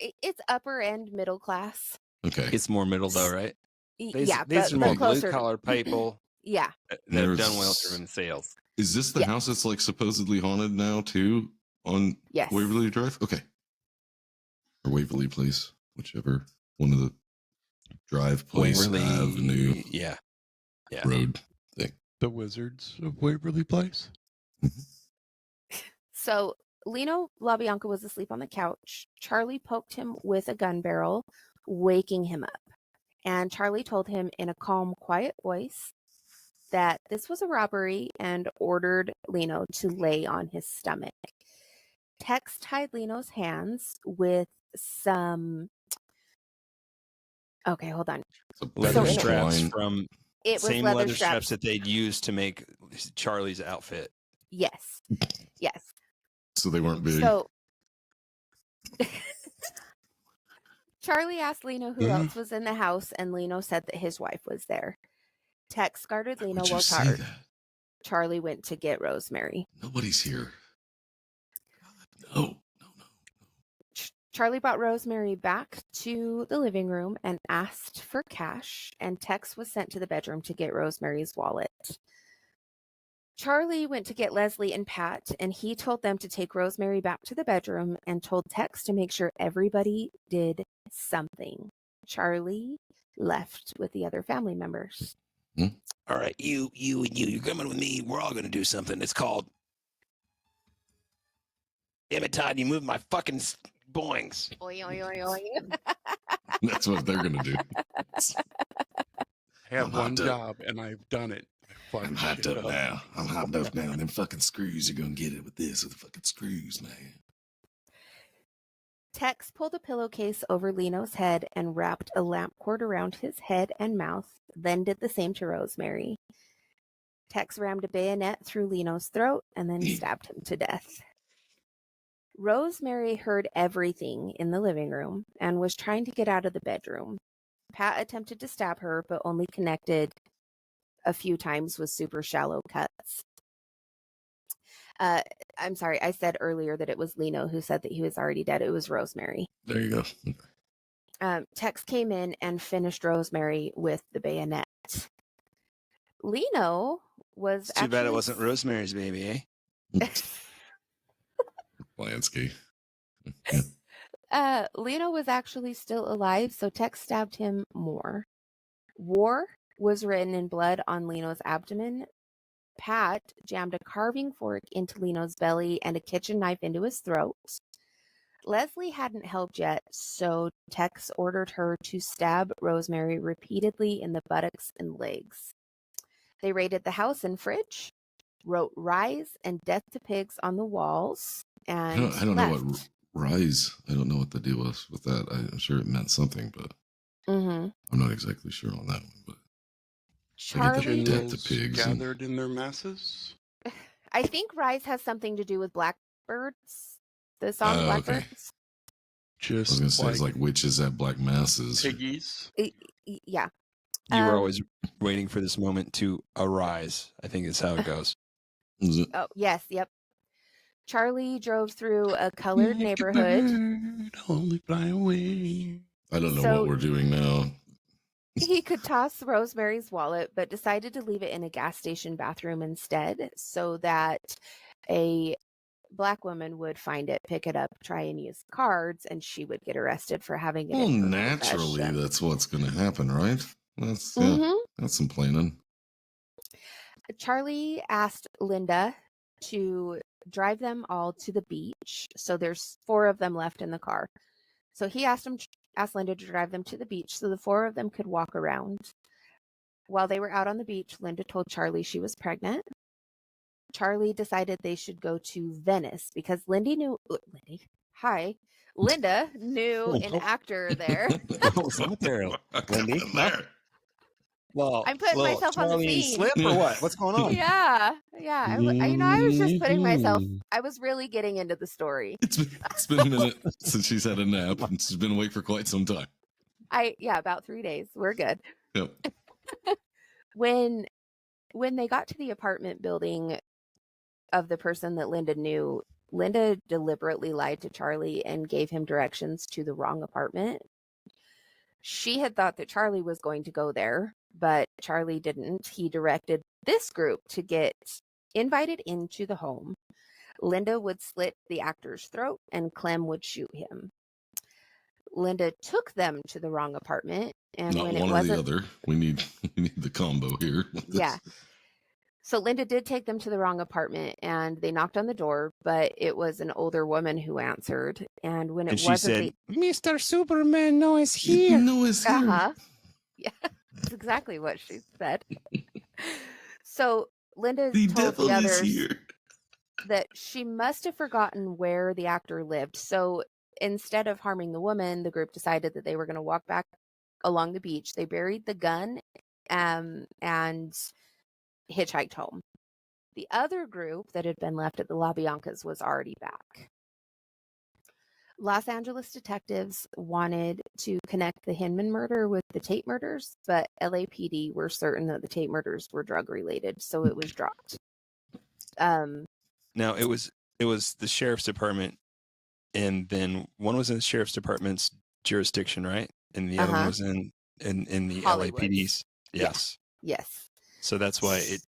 it's upper end middle class. Okay. It's more middle though, right? These Yeah, are more blue closer. collar people Yeah. that have done well through sales. Is this the house that's like supposedly haunted now too on Yes. Waverly Drive? Okay. Or Waverly Place, whichever one of the Drive Place Avenue road thing. The Wizards of Waverly Place. So Lino LaBianca was asleep on the couch. Charlie poked him with a gun barrel, waking him up. And Charlie told him in a calm, quiet voice that this was a robbery and ordered Lino to lay on his stomach. Tex tied Lino's hands with some... Okay, hold on. Leather straps from it was same leather leather straps straps that they'd used to make Charlie's outfit. Yes. Yes. So they weren't big. So Charlie asked Lino who else was in the house, and Lino said that his wife was there. Tex guarded Lino while Charlie went to get Rosemary. Nobody's here. No. Charlie brought Rosemary back to the living room and asked for cash, and Tex was sent to the bedroom to get Rosemary's wallet. Charlie went to get Leslie and Pat, and he told them to take Rosemary back to the bedroom and told Tex to make sure everybody did something. Charlie left with the other family members. All right, you, and you're coming with me. We're all going to do something. It's called... Damn it, Todd, you moved my fucking boings. Oy, oy, oy, oy. That's what they're going to do. I have one job, and I've done it. I'm hyped up now. I'm hyped up now. Them fucking screws are going to get it with this, with the fucking screws, man. Tex pulled a pillowcase over Lino's head and wrapped a lamp cord around his head and mouth, then did the same to Rosemary. Tex rammed a bayonet through Lino's throat and then stabbed him to death. Rosemary heard everything in the living room and was trying to get out of the bedroom. Pat attempted to stab her, but only connected a few times with super shallow cuts. I'm sorry, I said earlier that it was Lino who said that he was already dead. It was Rosemary. There you go. Tex came in and finished Rosemary with the bayonet. Lino was Too bad it wasn't Rosemary's baby, eh? Lansky. Lino was actually still alive, so Tex stabbed him more. War was written in blood on Lino's abdomen. Pat jammed a carving fork into Lino's belly and a kitchen knife into his throat. Leslie hadn't helped yet, so Tex ordered her to stab Rosemary repeatedly in the buttocks and legs. They raided the house and fridge, wrote "Rise" and "Death to Pigs" on the walls, and I don't know what rise. I don't know what the deal was with that. I'm sure it meant something, but I'm not exactly sure on that one. But Charlie death to pigs gathered in their masses. I think "Rise" has something to do with blackbirds. The song "Blackbirds." Okay. I was gonna say it's like witches at black masses. Piggies. Yeah. You were always waiting for this moment to arise. I think is how it goes. Oh, yes. Yep. Charlie drove through a colored neighborhood. Only fly away. I don't know what we're doing now. He could toss Rosemary's wallet, but decided to leave it in a gas station bathroom instead so that a black woman would find it, pick it up, try and use cards, and she would get arrested for having it. Well, in her naturally, possession. that's what's going to happen, right? That's that's some planning. Charlie asked Linda to drive them all to the beach. So there's 4 of them left in the car. So he asked Linda to drive them to the beach so the 4 of them could walk around. While they were out on the beach, Linda told Charlie she was pregnant. Charlie decided they should go to Venice because Linda knew an actor there. What's up there, Lindy? Well, I'm putting little myself on the Charlie scene. slip or what? What's going on? Yeah. I was just putting myself. Mhm. I was really getting into the story. It's been a minute since she's had a nap, and she's been awake for quite some time. About 3 days. We're good. Yep. When they got to the apartment building of the person that Linda knew, Linda deliberately lied to Charlie and gave him directions to the wrong apartment. She had thought that Charlie was going to go there, but Charlie didn't. He directed this group to get invited into the home. Linda would slit the actor's throat and Clem would shoot him. Linda took them to the wrong apartment, and Not when one it or wasn't, the other. We need the combo here. yeah. So Linda did take them to the wrong apartment, and they knocked on the door, but it was an older woman who answered. And when it And she wasn't, said, Mr. Superman, no is here. No, it's here. Yeah, that's exactly what she said. So Linda The told devil the is others here. that she must have forgotten where the actor lived. So instead of harming the woman, the group decided that they were going to walk back along the beach. They buried the gun and hitchhiked home. The other group that had been left at the La Biancas was already back. Los Angeles detectives wanted to connect the Hinman murder with the Tate murders, but LAPD were certain that the Tate murders were drug related, so it was dropped. Now it was the sheriff's department, and then one was in the sheriff's department's jurisdiction, right? And the other one was in the Hollywood's. LAPD's. Yes. Yes. So that's why it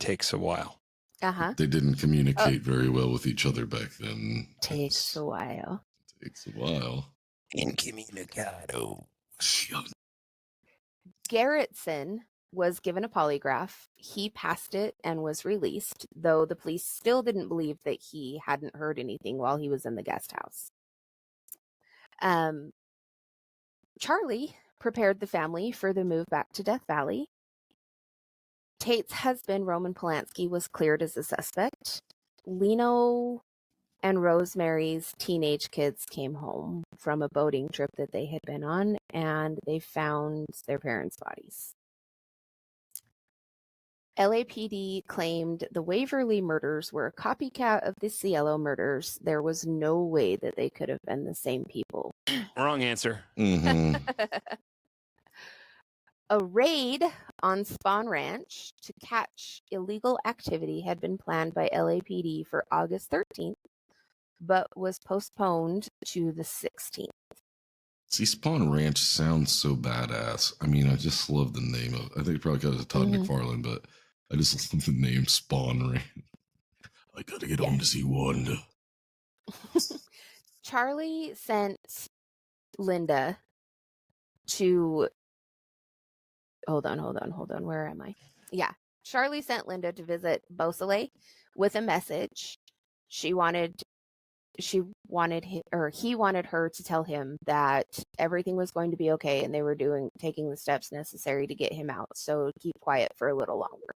takes a while. They didn't communicate very well with each other back then. Takes a while. Takes a while. Incommunicado. Garrettson was given a polygraph. He passed it and was released, though the police still didn't believe that he hadn't heard anything while he was in the guest house. Charlie prepared the family for the move back to Death Valley. Tate's husband, Roman Polanski, was cleared as a suspect. Lino and Rosemary's teenage kids came home from a boating trip that they had been on, and they found their parents' bodies. LAPD claimed the Waverly murders were a copycat of the Cielo murders. There was no way that they could have been the same people. Wrong answer. Mm-hmm. A raid on Spawn Ranch to catch illegal activity had been planned by LAPD for August 13th, but was postponed to the 16th. See, Spawn Ranch sounds so badass. I mean, I just love the name of it. I think probably because it's Todd McFarlane, but I just love the name Spawn Ranch. I gotta get home to see Wanda. Charlie sent Linda to... Hold on. Where am I? Yeah. Charlie sent Linda to visit Beausoleil with a message. He wanted her to tell him that everything was going to be okay and they were taking the steps necessary to get him out. So keep quiet for a little longer.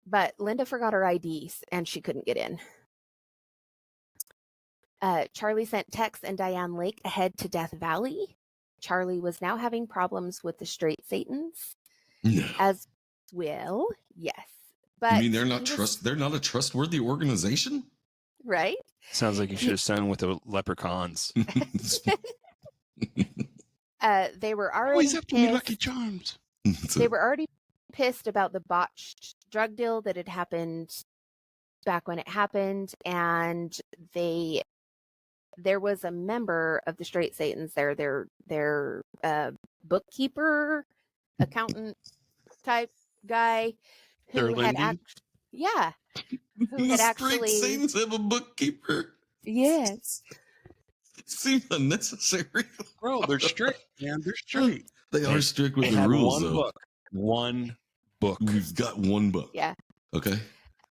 But Linda forgot her IDs and she couldn't get in. Charlie sent Tex and Diane Lake ahead to Death Valley. Charlie was now having problems with the Straight Satans as well. Yes. But you mean they're not they're not a trustworthy organization? Right? Sounds like you should have signed with the leprechauns. They were already Always have to be pissed. Lucky Charms. They were already pissed about the botched drug deal that had happened back when it happened, and there was a member of the Straight Satans there, their bookkeeper, accountant type guy who had who had actually Straight Satans have a bookkeeper. Yes. Seems unnecessary. Bro, they're strict, man. They're strict. They are strict with They the had rules, one though. book. One book. We've got one book. Yeah. Okay.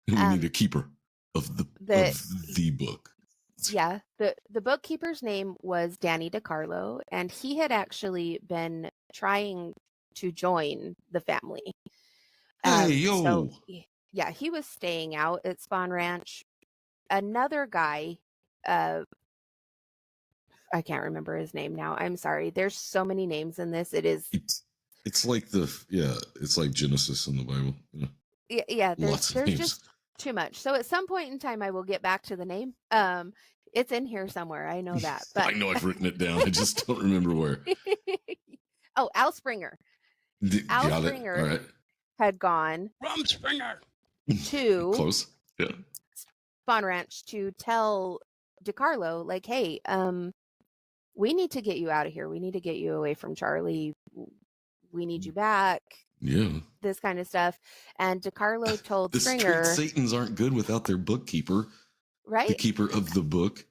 We need a keeper of the book. Yeah. The bookkeeper's name was Danny DiCarlo, and he had actually been trying to join the family. Hey, yo. So, yeah, he was staying out at Spawn Ranch. Another guy I can't remember his name now. I'm sorry. There's so many names in this. It is. It's like it's like Genesis in the Bible. Yeah. Lots of There's names. just too much. So at some point in time, I will get back to the name. It's in here somewhere. I know that. But I know I've written it down. I just don't remember where. Oh, Al Springer. Al Got Springer it. All right. had gone Rumspringer. to Close. Yeah. Spawn Ranch to tell DeCarlo, like, hey, we need to get you out of here. We need to get you away from Charlie. We need you back. Yeah. This kind of stuff. And DeCarlo told The Springer, straight Satans aren't good without their bookkeeper. right? The keeper of the book.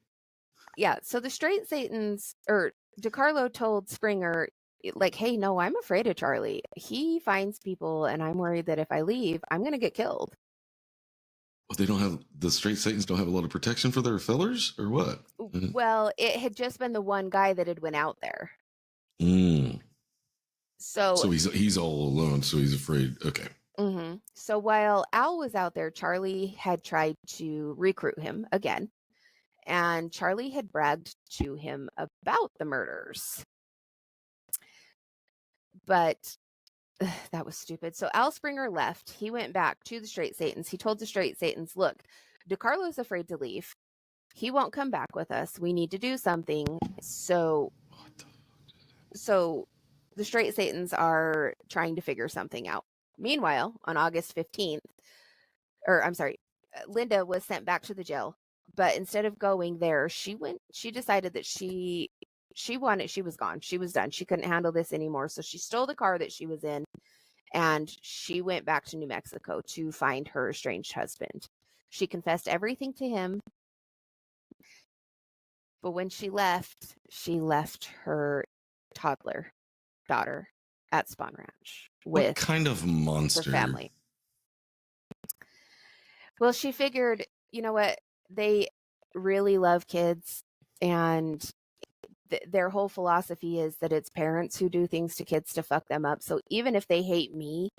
Yeah. So the straight Satans, or DeCarlo told Springer, like, hey, no, I'm afraid of Charlie. He finds people, and I'm worried that if I leave, I'm going to get killed. Well, the straight Satans don't have a lot of protection for their fellers, or what? Well, it had just been the one guy that had went out there. So he's all alone, so he's afraid. Okay. Mm-hmm. So while Al was out there, Charlie had tried to recruit him again, and Charlie had bragged to him about the murders. But that was stupid. So Al Springer left. He went back to the straight Satans. He told the straight Satans, look, DeCarlo's afraid to leave. He won't come back with us. We need to do something. So the straight Satans are trying to figure something out. Meanwhile, on August 15th, Linda was sent back to the jail, but instead of going there, she decided that she was gone. She was done. She couldn't handle this anymore. So she stole the car that she was in, and she went back to New Mexico to find her estranged husband. She confessed everything to him. But when she left her toddler daughter at Spawn Ranch with what kind of monster? her family. Well, she figured, you know what? They really love kids, and their whole philosophy is that it's parents who do things to kids to fuck them up. So even if they hate me,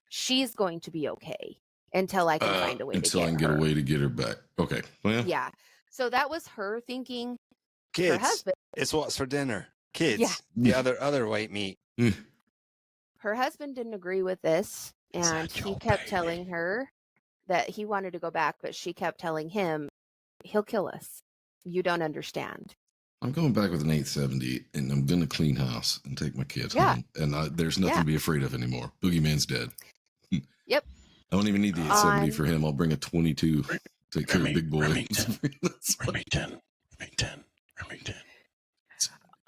she's going to be okay until I can find a way until I can get a way to get her back. Okay. Well, yeah. So that was her thinking. Kids, her husband, it's what's for dinner. Kids, Yeah. the other white meat. her husband didn't agree with this, and he kept telling her that he wanted to go back, but she kept telling him, he'll kill us. You don't understand. I'm going back with an 870, and I'm going to clean house and take my kids home. And there's nothing to be afraid of anymore. Boogeyman's dead. Yep. I don't even need the 870 for him. I'll bring a 22. Take care of big boy. Remington.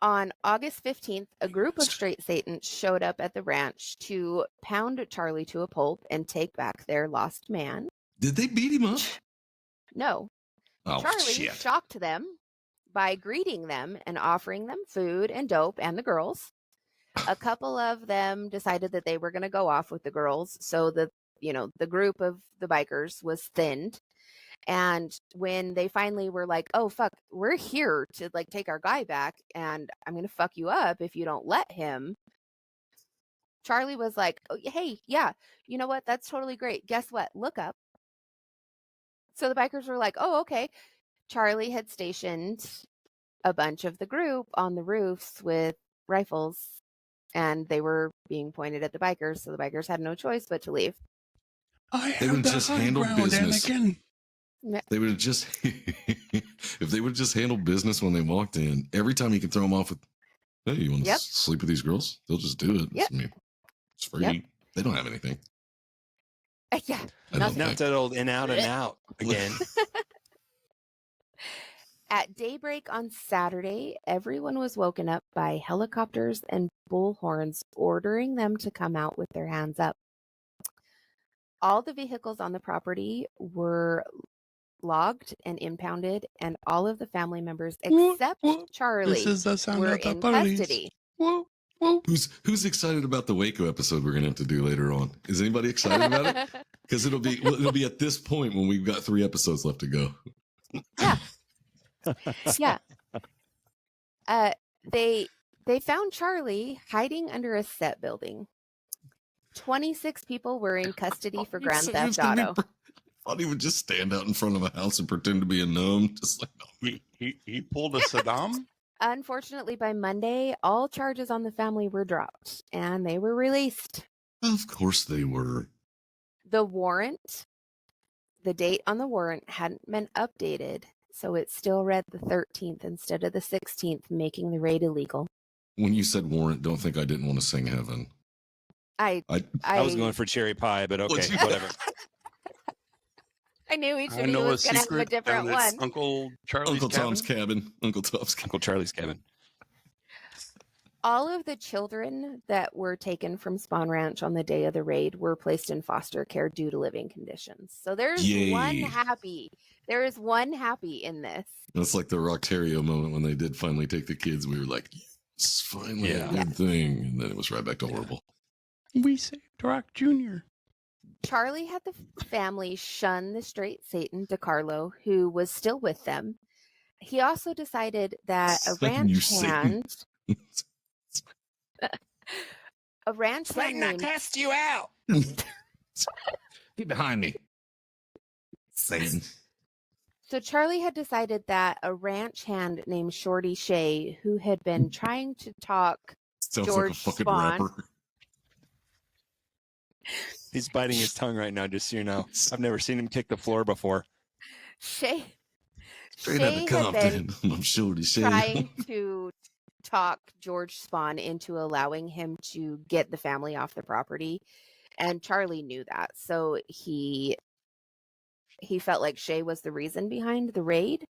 On August 15th, a group of straight Satans showed up at the ranch to pound Charlie to a pulp and take back their lost man. Did they beat him up? No. Oh, Charlie shit. shocked them by greeting them and offering them food and dope and the girls. A couple of them decided that they were going to go off with the girls, so the group of the bikers was thinned. And when they finally were like, oh, fuck, we're here to take our guy back, and I'm going to fuck you up if you don't let him. Charlie was like, oh, hey, yeah, you know what? That's totally great. Guess what? Look up. So the bikers were like, oh, okay. Charlie had stationed a bunch of the group on the roofs with rifles, and they were being pointed at the bikers. So the bikers had no choice but to leave. They would just handle business. Anakin. They would have just, if they would just handle business when they walked in, every time you can throw them off with, hey, you want to sleep with these girls? They'll just do it. Yep. I mean, it's free. They don't have anything. Yeah. Not that old in, out, and out again. At daybreak on Saturday, everyone was woken up by helicopters and bullhorns ordering them to come out with their hands up. All the vehicles on the property were logged and impounded, and all of the family members except Charlie This is the sound were of the in police. custody. Whoa, whoa. Who's excited about the Waco episode we're going to have to do later on? Is anybody excited about it? Because it'll be at this point when we've got 3 episodes left to go. Yeah. They found Charlie hiding under a set building. 26 people were in custody for Grand Theft Auto. I thought he would just stand out in front of a house and pretend to be a gnome, just like He pulled a Saddam. Unfortunately, by Monday, all charges on the family were dropped and they were released. Of course they were. The warrant, the date on the warrant hadn't been updated, so it still read the 13th instead of the 16th, making the raid illegal. When you said warrant, don't think I didn't want to sing heaven. I was going for cherry pie, but okay, whatever. I knew each I of you know was a going to have a secret different down at one. Uncle Charlie's Tom's cabin. Uncle Tom's cabin. Uncle Charlie's cabin. All of the children that were taken from Spawn Ranch on the day of the raid were placed in foster care due to living conditions. So there's one Yay. happy. There is one happy in this. That's like the Rocktario moment when they did finally take the kids. We were like, yes, finally a good thing. And then it was right back to horrible. We saved Rock Jr. Charlie had the family shun the straight Satan DeCarlo, who was still with them. He also decided that a ranch hand... a ranch hand not named... cast you out. Get behind me, Satan. So Charlie had decided that a ranch hand named Shorty Shea, who had been trying to talk Sounds George like a fucking Spawn... rapper. He's biting his tongue right now, just so you know. I've never seen him kick the floor before. Shea Straight out of had Compton. been I'm Shorty Shea. trying to talk George Spawn into allowing him to get the family off the property, and Charlie knew that, so he felt like Shea was the reason behind the raid.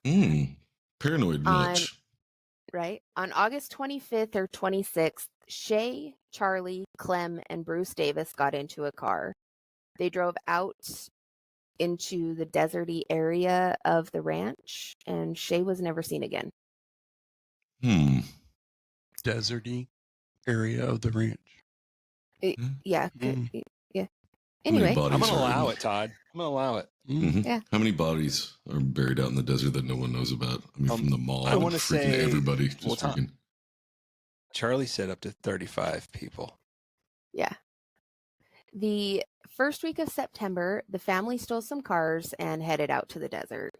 Paranoid much. Right. On August 25th or 26th, Shea, Charlie, Clem, and Bruce Davis got into a car. They drove out into the deserty area of the ranch, and Shea was never seen again. Deserty area of the ranch. Yeah. Mm. Yeah. Anyway. I'm going to allow it, Todd. I'm going to allow it. Mm-hmm. Yeah. How many bodies are buried out in the desert that no one knows about? I mean, from the mob, I want to freaking say everybody. Just freaking... Charlie said up to 35 people. Yeah. The first week of September, the family stole some cars and headed out to the desert.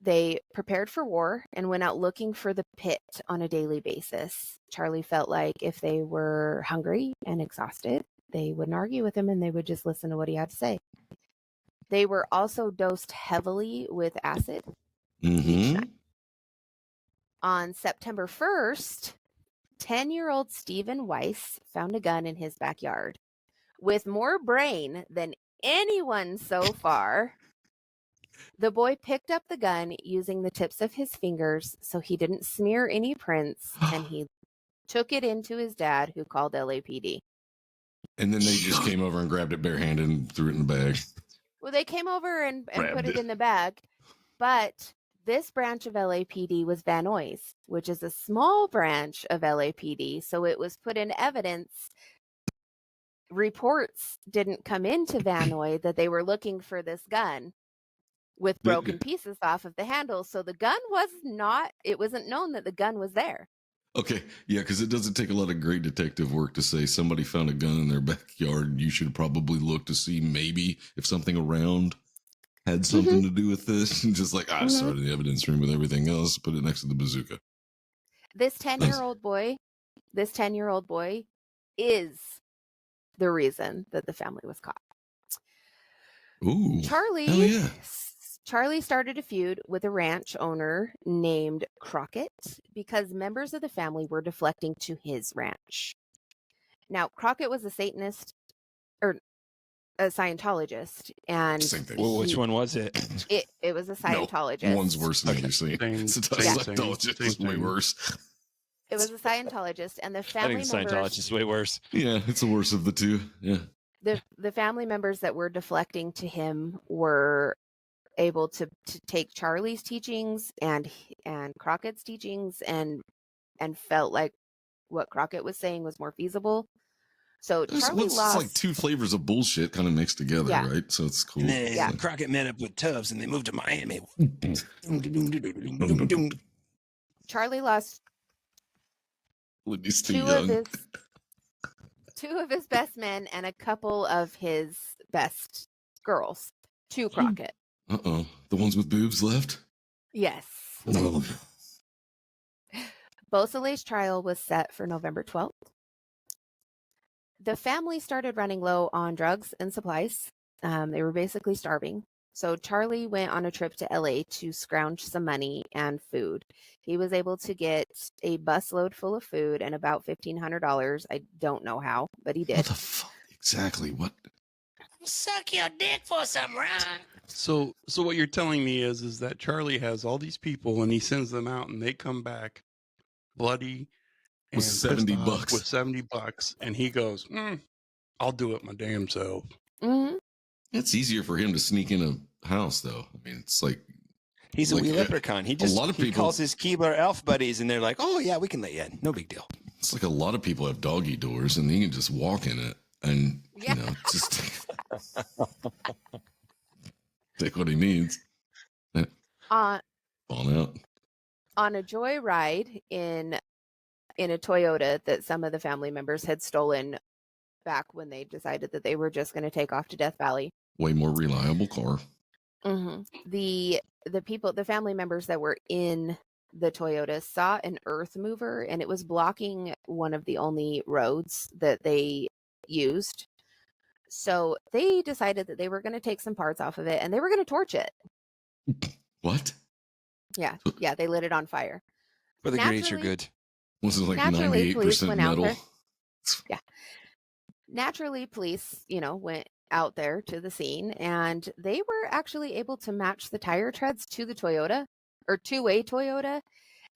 They prepared for war and went out looking for the pit on a daily basis. Charlie felt like if they were hungry and exhausted, they wouldn't argue with him and they would just listen to what he had to say. They were also dosed heavily with acid. On September 1st, 10-year-old Stephen Weiss found a gun in his backyard. With more brain than anyone so far, the boy picked up the gun using the tips of his fingers so he didn't smear any prints, and he took it into his dad, who called LAPD. And then they just came over and grabbed it barehanded and threw it in the bag. Well, they came over and put it in the bag, but this branch of LAPD was Van Nuys, which is a small branch of LAPD, so it was put in evidence. Reports didn't come into Van Nuys that they were looking for this gun with broken pieces off of the handle, so the gun it wasn't known that the gun was there. Okay, yeah, because it doesn't take a lot of great detective work to say somebody found a gun in their backyard. You should probably look to see maybe if something around had something to do with this. And just like, I started in the evidence room with everything else, put it next to the bazooka. This 10-year-old boy is the reason that the family was caught. Ooh, Charlie started a feud with a ranch owner named Crockett because members of the family were deflecting to his ranch. Now, Crockett was a Satanist, or a Scientologist, and same thing. Well, which one was it? It was a Scientologist. No, one's worse than the other. Scientologist is way worse. It was a Scientologist, and the family members... Scientologist is way worse. Yeah, it's the worst of the two. Yeah. The family members that were deflecting to him were able to take Charlie's teachings and Crockett's teachings and felt like what Crockett was saying was more feasible. So Charlie It's lost... like two flavors of bullshit kind of mixed together, right? So it's cool. And then Crockett met up with Tubbs and they moved to Miami. Charlie lost Lindy's too young. two of his best men and a couple of his best girls to Crockett. The ones with boobs left? Yes. Beausoleil's trial was set for November 12th. The family started running low on drugs and supplies. They were basically starving. So Charlie went on a trip to LA to scrounge some money and food. He was able to get a busload full of food and about $1,500. I don't know how, but he did. What the fuck? Exactly. What? Suck your dick for some run. So what you're telling me is that Charlie has all these people and he sends them out and they come back bloody and With 70 pissed off bucks. with $70, and he goes, I'll do it my damn self. Mm-hmm. It's easier for him to sneak in a house, though. I mean, it's like He's a wee leprechaun. He just a lot of he people calls his Keebler elf buddies, and they're like, "Oh yeah, we can let you in. No big deal." It's like a lot of people have doggy doors, and he can just walk in it and you know just take what he needs. On out. On a joyride in a Toyota that some of the family members had stolen back when they decided that they were just going to take off to Death Valley. Way more reliable car. Mm-hmm. The family members that were in the Toyota saw an earth mover, and it was blocking one of the only roads that they used. So they decided that they were going to take some parts off of it and they were going to torch it. What? Yeah, they lit it on fire. But the grades are good. Was it like Naturally, police 98% went out metal? there. Yeah. Naturally, police, went out there to the scene, and they were actually able to match the tire treads to the Toyota, or to a Toyota.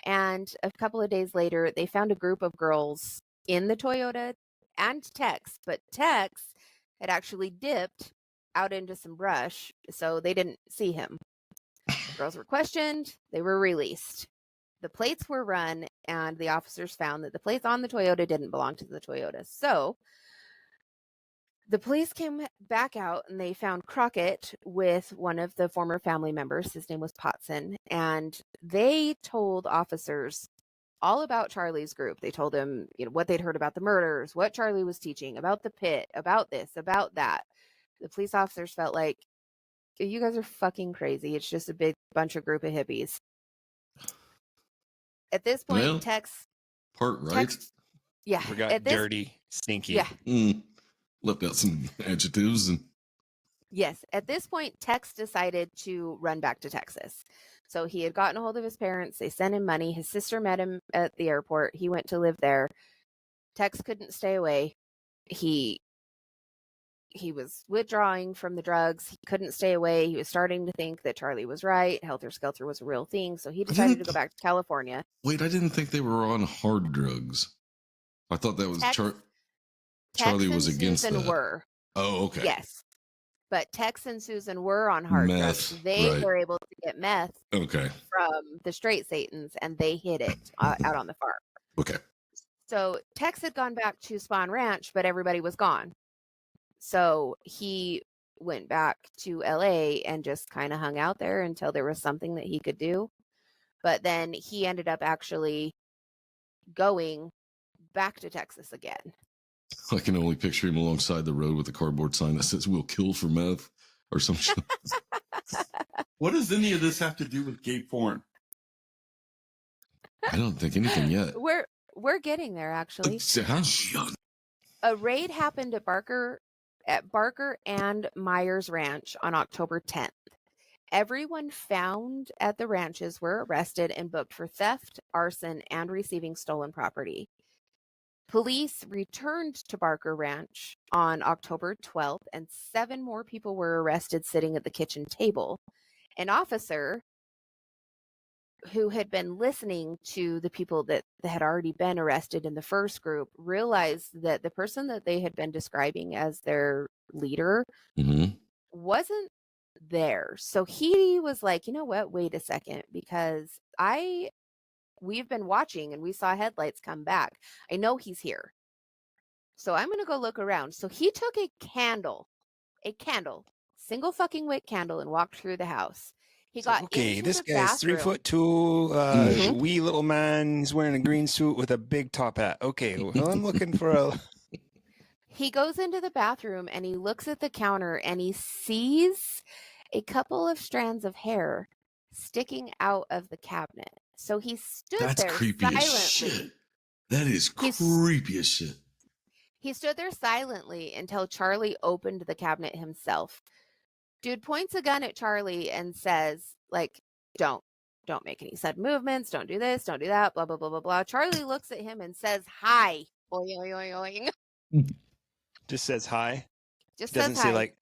And a couple of days later, they found a group of girls in the Toyota and Tex, but Tex had actually dipped out into some brush, so they didn't see him. The girls were questioned. They were released. The plates were run, and the officers found that the plates on the Toyota didn't belong to the Toyota. So the police came back out, and they found Crockett with one of the former family members. His name was Potson, and they told officers all about Charlie's group. They told him, what they'd heard about the murders, what Charlie was teaching, about the pit, about this, about that. The police officers felt like, you guys are fucking crazy. It's just a big bunch of group of hippies. At this point, Well, Tex, part right. yeah, Forgot dirty, stinky. Yeah. Left out some adjectives and Yes. At this point, Tex decided to run back to Texas. So he had gotten a hold of his parents. They sent him money. His sister met him at the airport. He went to live there. Tex couldn't stay away. He was withdrawing from the drugs. He couldn't stay away. He was starting to think that Charlie was right. Helter Skelter was a real thing. So he decided to go back to California. Wait, I didn't think they were on hard drugs. I thought that was Charlie was against Susan that. Were. Oh, okay. Yes. But Tex and Susan were on hard drugs. They were able to get meth from the straight Satans, and they hid it out on the farm. Okay. So Tex had gone back to Spawn Ranch, but everybody was gone. So he went back to LA and just kind of hung out there until there was something that he could do. But then he ended up actually going back to Texas again. I can only picture him alongside the road with a cardboard sign that says "We'll kill for meth" or some shit. What does any of this have to do with gay porn? I don't think anything yet. We're getting there, actually. A raid happened at Barker and Myers Ranch on October 10th. Everyone found at the ranches were arrested and booked for theft, arson, and receiving stolen property. Police returned to Barker Ranch on October 12th, and 7 more people were arrested sitting at the kitchen table. An officer who had been listening to the people that had already been arrested in the first group realized that the person that they had been describing as their leader wasn't there. So he was like, you know what? Wait a second, because we've been watching and we saw headlights come back. I know he's here. So I'm going to go look around. So he took a candle, single fucking wick candle, and walked through the house. He got okay, into this the guy's bathroom. 3'2", wee little man. He's wearing a green suit with a big top hat. Okay, well, I'm looking for a... He goes into the bathroom and he looks at the counter and he sees a couple of strands of hair sticking out of the cabinet. So he stood That's there creepy as silently. shit. That is He's- creepy as shit. He stood there silently until Charlie opened the cabinet himself. Dude points a gun at Charlie and says, like, don't make any sudden movements. Don't do this. Don't do that. Blah, blah, blah, blah, blah. Charlie looks at him and says, hi. Oing, oing, oing. Just says hi. Just Doesn't says say hi. like,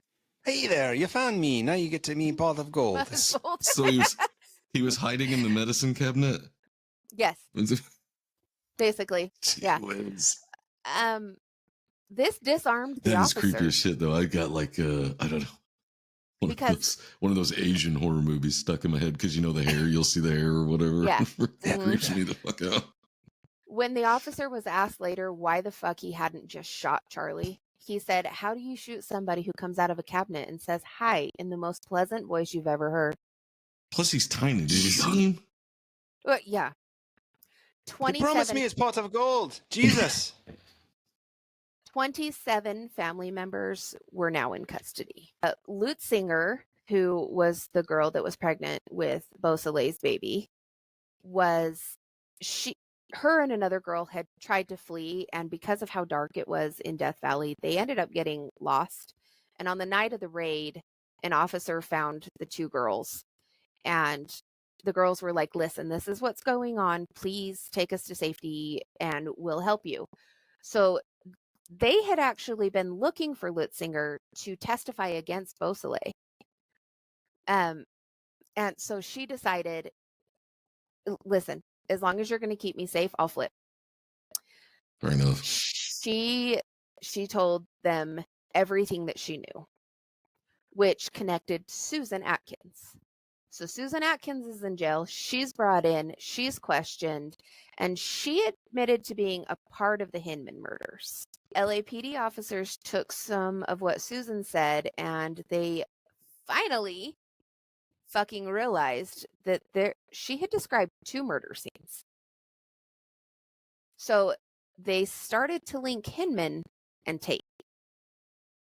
"Hey there, you found me. Now you get to meet pot of gold." So he was hiding in the medicine cabinet. Yes, basically. Yeah. Whiz. This disarmed the That is officer. creepy as shit, though. I got like I don't know. One of those Asian horror movies stuck in my head because you know the hair, you'll see the hair or whatever. Yeah. It creeps me the fuck out. When the officer was asked later why the fuck he hadn't just shot Charlie, he said, how do you shoot somebody who comes out of a cabinet and says hi in the most pleasant voice you've ever heard? Plus, he's tiny. Did you see him? Yeah. You promised 27 me it's pot of gold. Jesus. 27 family members were now in custody. Lutzinger, who was the girl that was pregnant with Beausoleil's baby, her and another girl had tried to flee, and because of how dark it was in Death Valley, they ended up getting lost. And on the night of the raid, an officer found the two girls, and the girls were like, listen, this is what's going on. Please take us to safety and we'll help you. So they had actually been looking for Lutzinger to testify against Beausoleil. And so she decided, listen, as long as you're going to keep me safe, I'll flip. Fair enough. She told them everything that she knew, which connected Susan Atkins. So Susan Atkins is in jail. She's brought in. She's questioned. And she admitted to being a part of the Hinman murders. LAPD officers took some of what Susan said, and they finally fucking realized that she had described 2 murder scenes. So they started to link Hinman and Tate.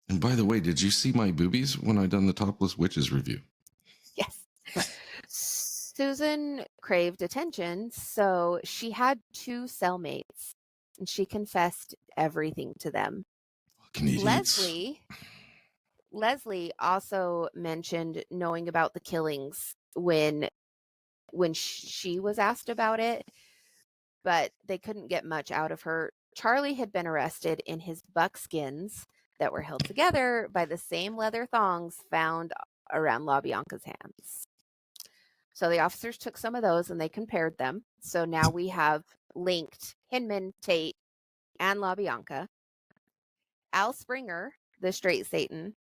And by the way, did you see my boobies when I done the Topless Witches review? Yes. Susan craved attention, so she had 2 cellmates, and she confessed everything to them. Leslie also mentioned knowing about the killings when she was asked about it, but they couldn't get much out of her. Charlie had been arrested in his buckskins that were held together by the same leather thongs found around LaBianca's hands. So the officers took some of those and they compared them. So now we have linked Hinman, Tate, and LaBianca. Al Springer, the straight Satan,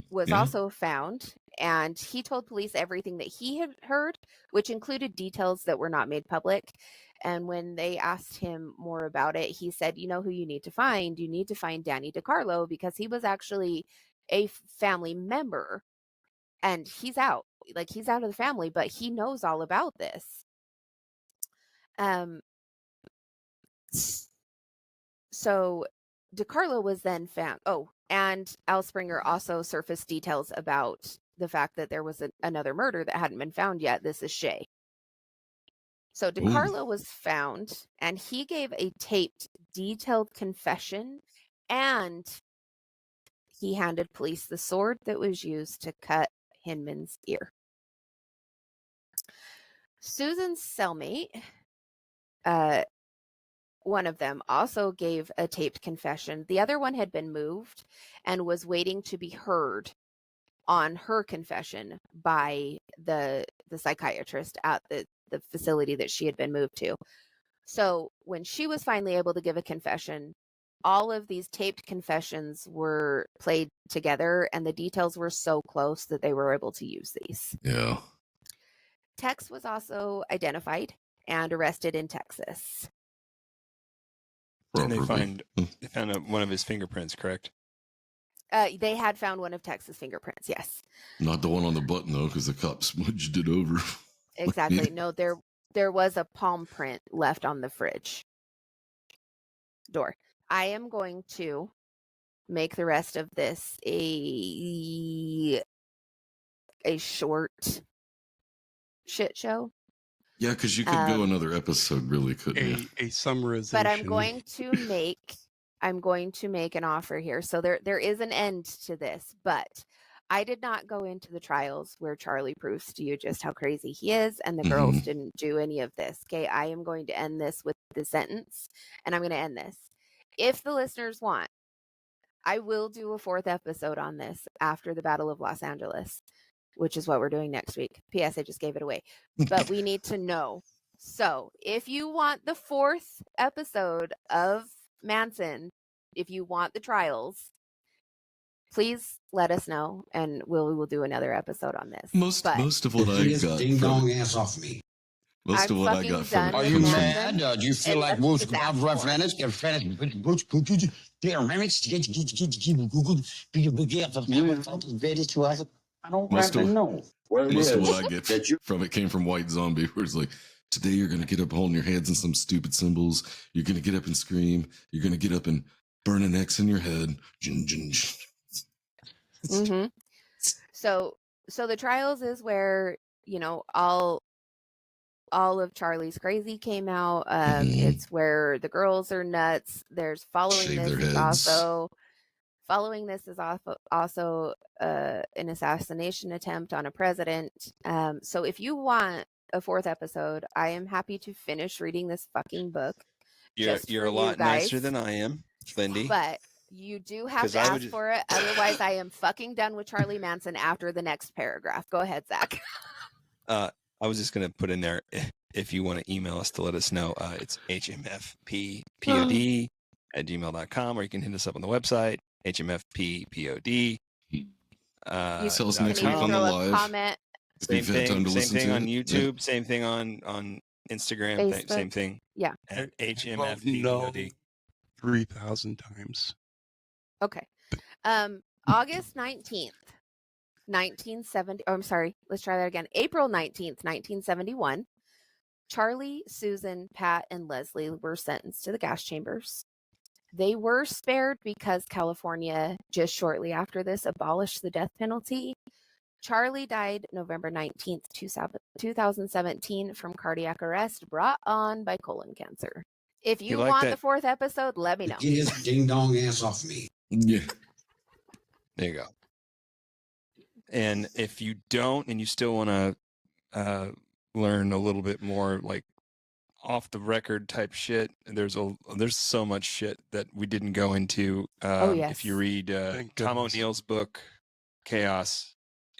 was also found, and he told police everything that he had heard, which included details that were not made public. And when they asked him more about it, he said, you know who you need to find? You need to find Danny DiCarlo, because he was actually a family member, and he's out. Like, he's out of the family, but he knows all about this. So DiCarlo was then found. Oh, and Al Springer also surfaced details about the fact that there was another murder that hadn't been found yet. This is Shay. So DiCarlo was found, and he gave a taped, detailed confession, and he handed police the sword that was used to cut Hinman's ear. Susan's cellmate, one of them, also gave a taped confession. The other one had been moved and was waiting to be heard on her confession by the psychiatrist at the facility that she had been moved to. So when she was finally able to give a confession, all of these taped confessions were played together, and the details were so close that they were able to use these. Yeah. Tex was also identified and arrested in Texas. And they found one of his fingerprints, correct? They had found one of Tex's fingerprints, yes. Not the one on the button, though, because the cop smudged it over. Exactly. No, there was a palm print left on the fridge door. I am going to make the rest of this a short shit show. Yeah, because you could go another episode, really, couldn't you? A summarization. But I'm going to make an offer here. So there is an end to this, but I did not go into the trials where Charlie proves to you just how crazy he is, and the girls didn't do any of this. Okay, I am going to end this with the sentence, and I'm going to end this. If the listeners want, I will do a 4th episode on this after the Battle of Los Angeles, which is what we're doing next week. P.S. I just gave it away. But we need to know. So if you want the 4th episode of Manson, if you want the trials, please let us know, and we will do another episode on this. Most of what I got Ding dong ass off me. Most of what I got from Are it you comes from mad? Do you feel like Wolf's rough Rennes? I don't Most really of- know where it Most of is what I get that you from it came from White Zombie, where it's like, today you're going to get up holding your heads in some stupid symbols. You're going to get up and scream. You're going to get up and burn an X in your head. Mm-hmm. So the trials is where, all of Charlie's crazy came out. It's where the girls are nuts. There's Shave their heads. Following this is also an assassination attempt on a president. So if you want a 4th episode, I am happy to finish reading this fucking book. You're a lot nicer than I am, Lindy. But you do have 'Cause to I ask would- for it. Otherwise, I am fucking done with Charlie Manson after the next paragraph. Go ahead, Zach. I was just going to put in there, if you want to email us to let us know, it's hmfppod@gmail.com, or you can hit us up on the website, hmfppod. Tell us Can next you week on the throw a live. comment? If Same you've had time to thing, listen same thing to on it. YouTube, same thing on Instagram, Facebook. same thing. Yeah. At No, hmfppod. 3,000 times. Okay. August 19th, 1970. Oh, I'm sorry. Let's try that again. April 19th, 1971. Charlie, Susan, Pat, and Leslie were sentenced to the gas chambers. They were spared because California, just shortly after this, abolished the death penalty. Charlie died November 19th, 2017 from cardiac arrest brought on by colon cancer. If you like want that? the 4th episode, let me know. get his ding dong ass off me. Yeah. There you go. And if you don't, and you still want to learn a little bit more, like off the record type shit, there's so much shit that we didn't go into. Yes. If you read Thank Tom goodness. O'Neill's book Chaos,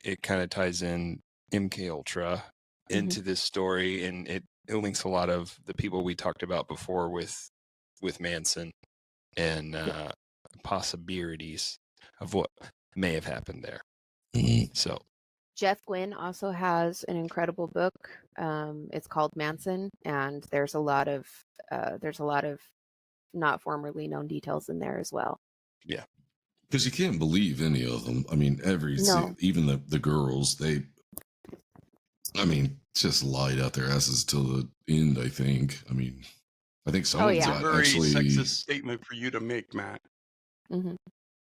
it kind of ties in MK Ultra into this story, and it links a lot of the people we talked about before with Manson, and possibilities of what may have happened there. So Jeff Gwynne also has an incredible book. It's called Manson, and there's a lot of not formerly known details in there as well. yeah, Because you can't believe any of them. I mean, No. even the girls, just lied out their asses till the end, I think. I mean, I think someone yeah. got Very actually... sexist statement for you to make, Matt. Mm-hmm.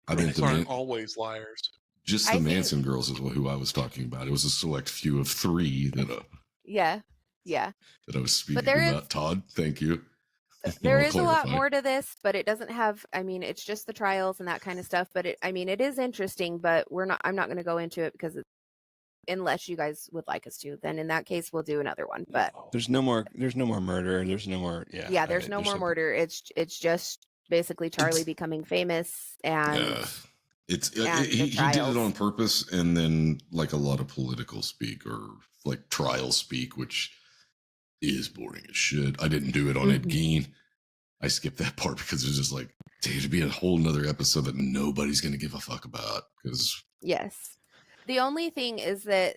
I think Girls aren't always liars. just I the think- Manson girls is who I was talking about. It was a select few of 3 that Yeah. I was speaking there about. Todd, thank you. There I'll is a lot clarify. more to this, but it doesn't have, it's just the trials and that kind of stuff. But it is interesting, but I'm not going to go into it because unless you guys would like us to, then in that case, we'll do another one. But there's no more murder. There's no more. yeah, there's no more murder. It's just basically Charlie becoming famous and Yeah. He the did it trials. on purpose, and then like a lot of political speak or like trial speak, which is boring as shit. I didn't do it on Ed Gein. I skipped that part because it was just like, dude, it'd be a whole nother episode that nobody's gonna give a fuck about. Because yes. The only thing is that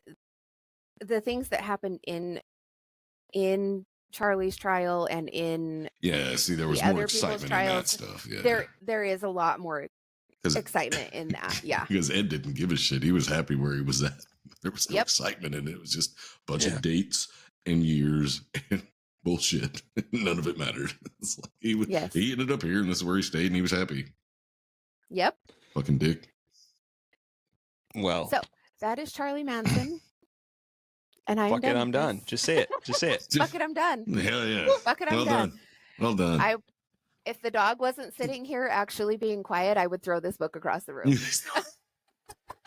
the things that happened in Charlie's trial and in there was the more other people's excitement in that trials, stuff. Yeah, there is a lot more 'Cause- excitement in that. Yeah. because Ed didn't give a shit. He was happy where he was at. There was no Yep. excitement in it. It was just a bunch of dates and years and bullshit. None of it mattered. It's like he ended up here, and this is where he stayed, and he was happy. Yep. Fucking dick. Well, So that is Charlie Manson. And I'm Fuck done. it, I'm done. Just say it. Just say it. Fuck it, I'm done. Hell yeah. Fuck it, I'm Well done. done. Well done. If the dog wasn't sitting here actually being quiet, I would throw this book across the room.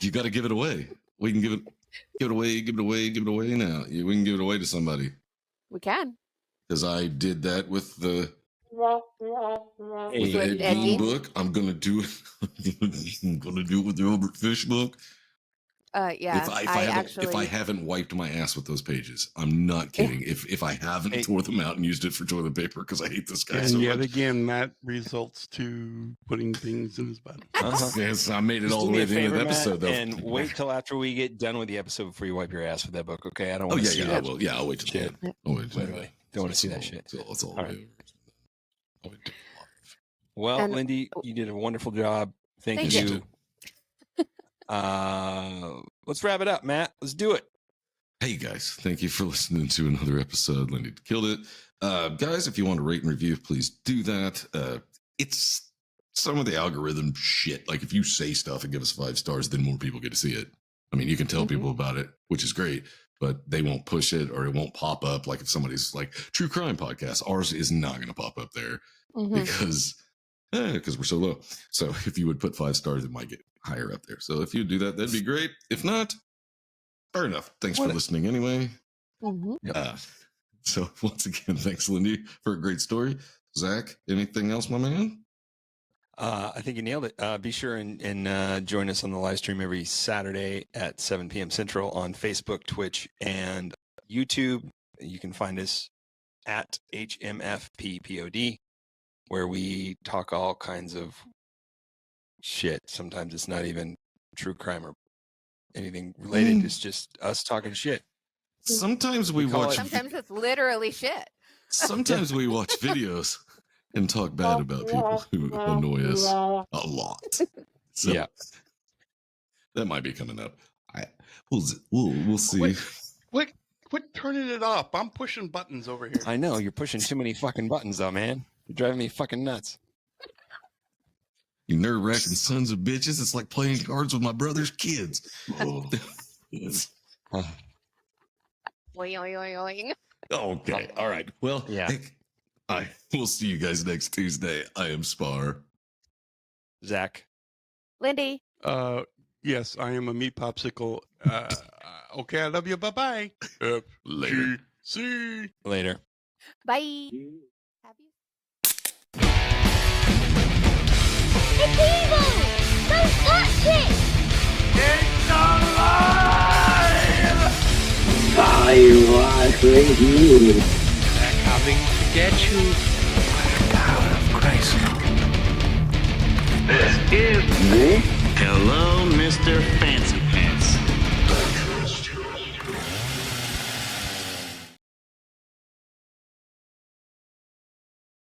You got to give it away. We can give it away now. We can give it away to somebody. We can. Because I did that with the Hey, Ed Gein book. I'm gonna do it. I'm gonna do it with the Robert Fish book. Yeah. If I haven't wiped my ass with those pages, I'm not kidding. If I haven't tore them out and used it for toilet paper because I hate this guy And so yet much. again, Matt results to putting things in his butt. Yes, I made it Just all do the me way a to the end of favor, the episode, Matt, though. and wait till after we get done with the episode before you wipe your ass with that book, okay? I don't Oh want to yeah, see yeah, I that will. Yeah, I'll wait till the end. I'll wait till the Literally. end. Don't want to see that shit. It's all All right. over. I'll wait till Well, And- Lindy, you did a wonderful job. Thank Thank you. Let's wrap it up, Matt. Let's do it. Hey guys, thank you for listening to another episode. Lindy killed it. Guys, if you want to rate and review, please do that. It's some of the algorithm shit. Like if you say stuff and give us 5 stars, then more people get to see it. I mean, you can tell people about it, which is great, but they won't push it or it won't pop up. Like if somebody's like true crime podcast, ours is not going to pop up there because we're so low. So if you would put 5 stars, it might get higher up there. So if you do that, that'd be great. If not, fair enough. Thanks for listening anyway. So once again, thanks, Lindy, for a great story. Zach, anything else, my man? I think you nailed it. Be sure and join us on the live stream every Saturday at 7 p.m. Central on Facebook, Twitch, and YouTube. You can find us at HMFPPOD, where we talk all kinds of shit. Sometimes it's not even true crime or anything related. It's just us talking shit. Sometimes we watch. Sometimes it's literally shit. Sometimes we watch videos and talk bad about people who annoy us a lot. So Yeah. that might be coming up. We'll see. Quit turning it up. I'm pushing buttons over here. I know you're pushing too many fucking buttons, though, man. You're driving me fucking nuts. You nerve-wracking sons of bitches. It's like playing cards with my brother's kids. Okay. All right. Well, Yeah. hey, we'll see you guys next Tuesday. I am Spar. Zach. Lindy. Yes, I am a meat popsicle. Okay, I love you. Bye-bye. Later. See. Later. Bye. Have you? It's evil! Don't touch it! It's alive! They're coming to get you by the power of Christ. This is Hello, Mr. Fancy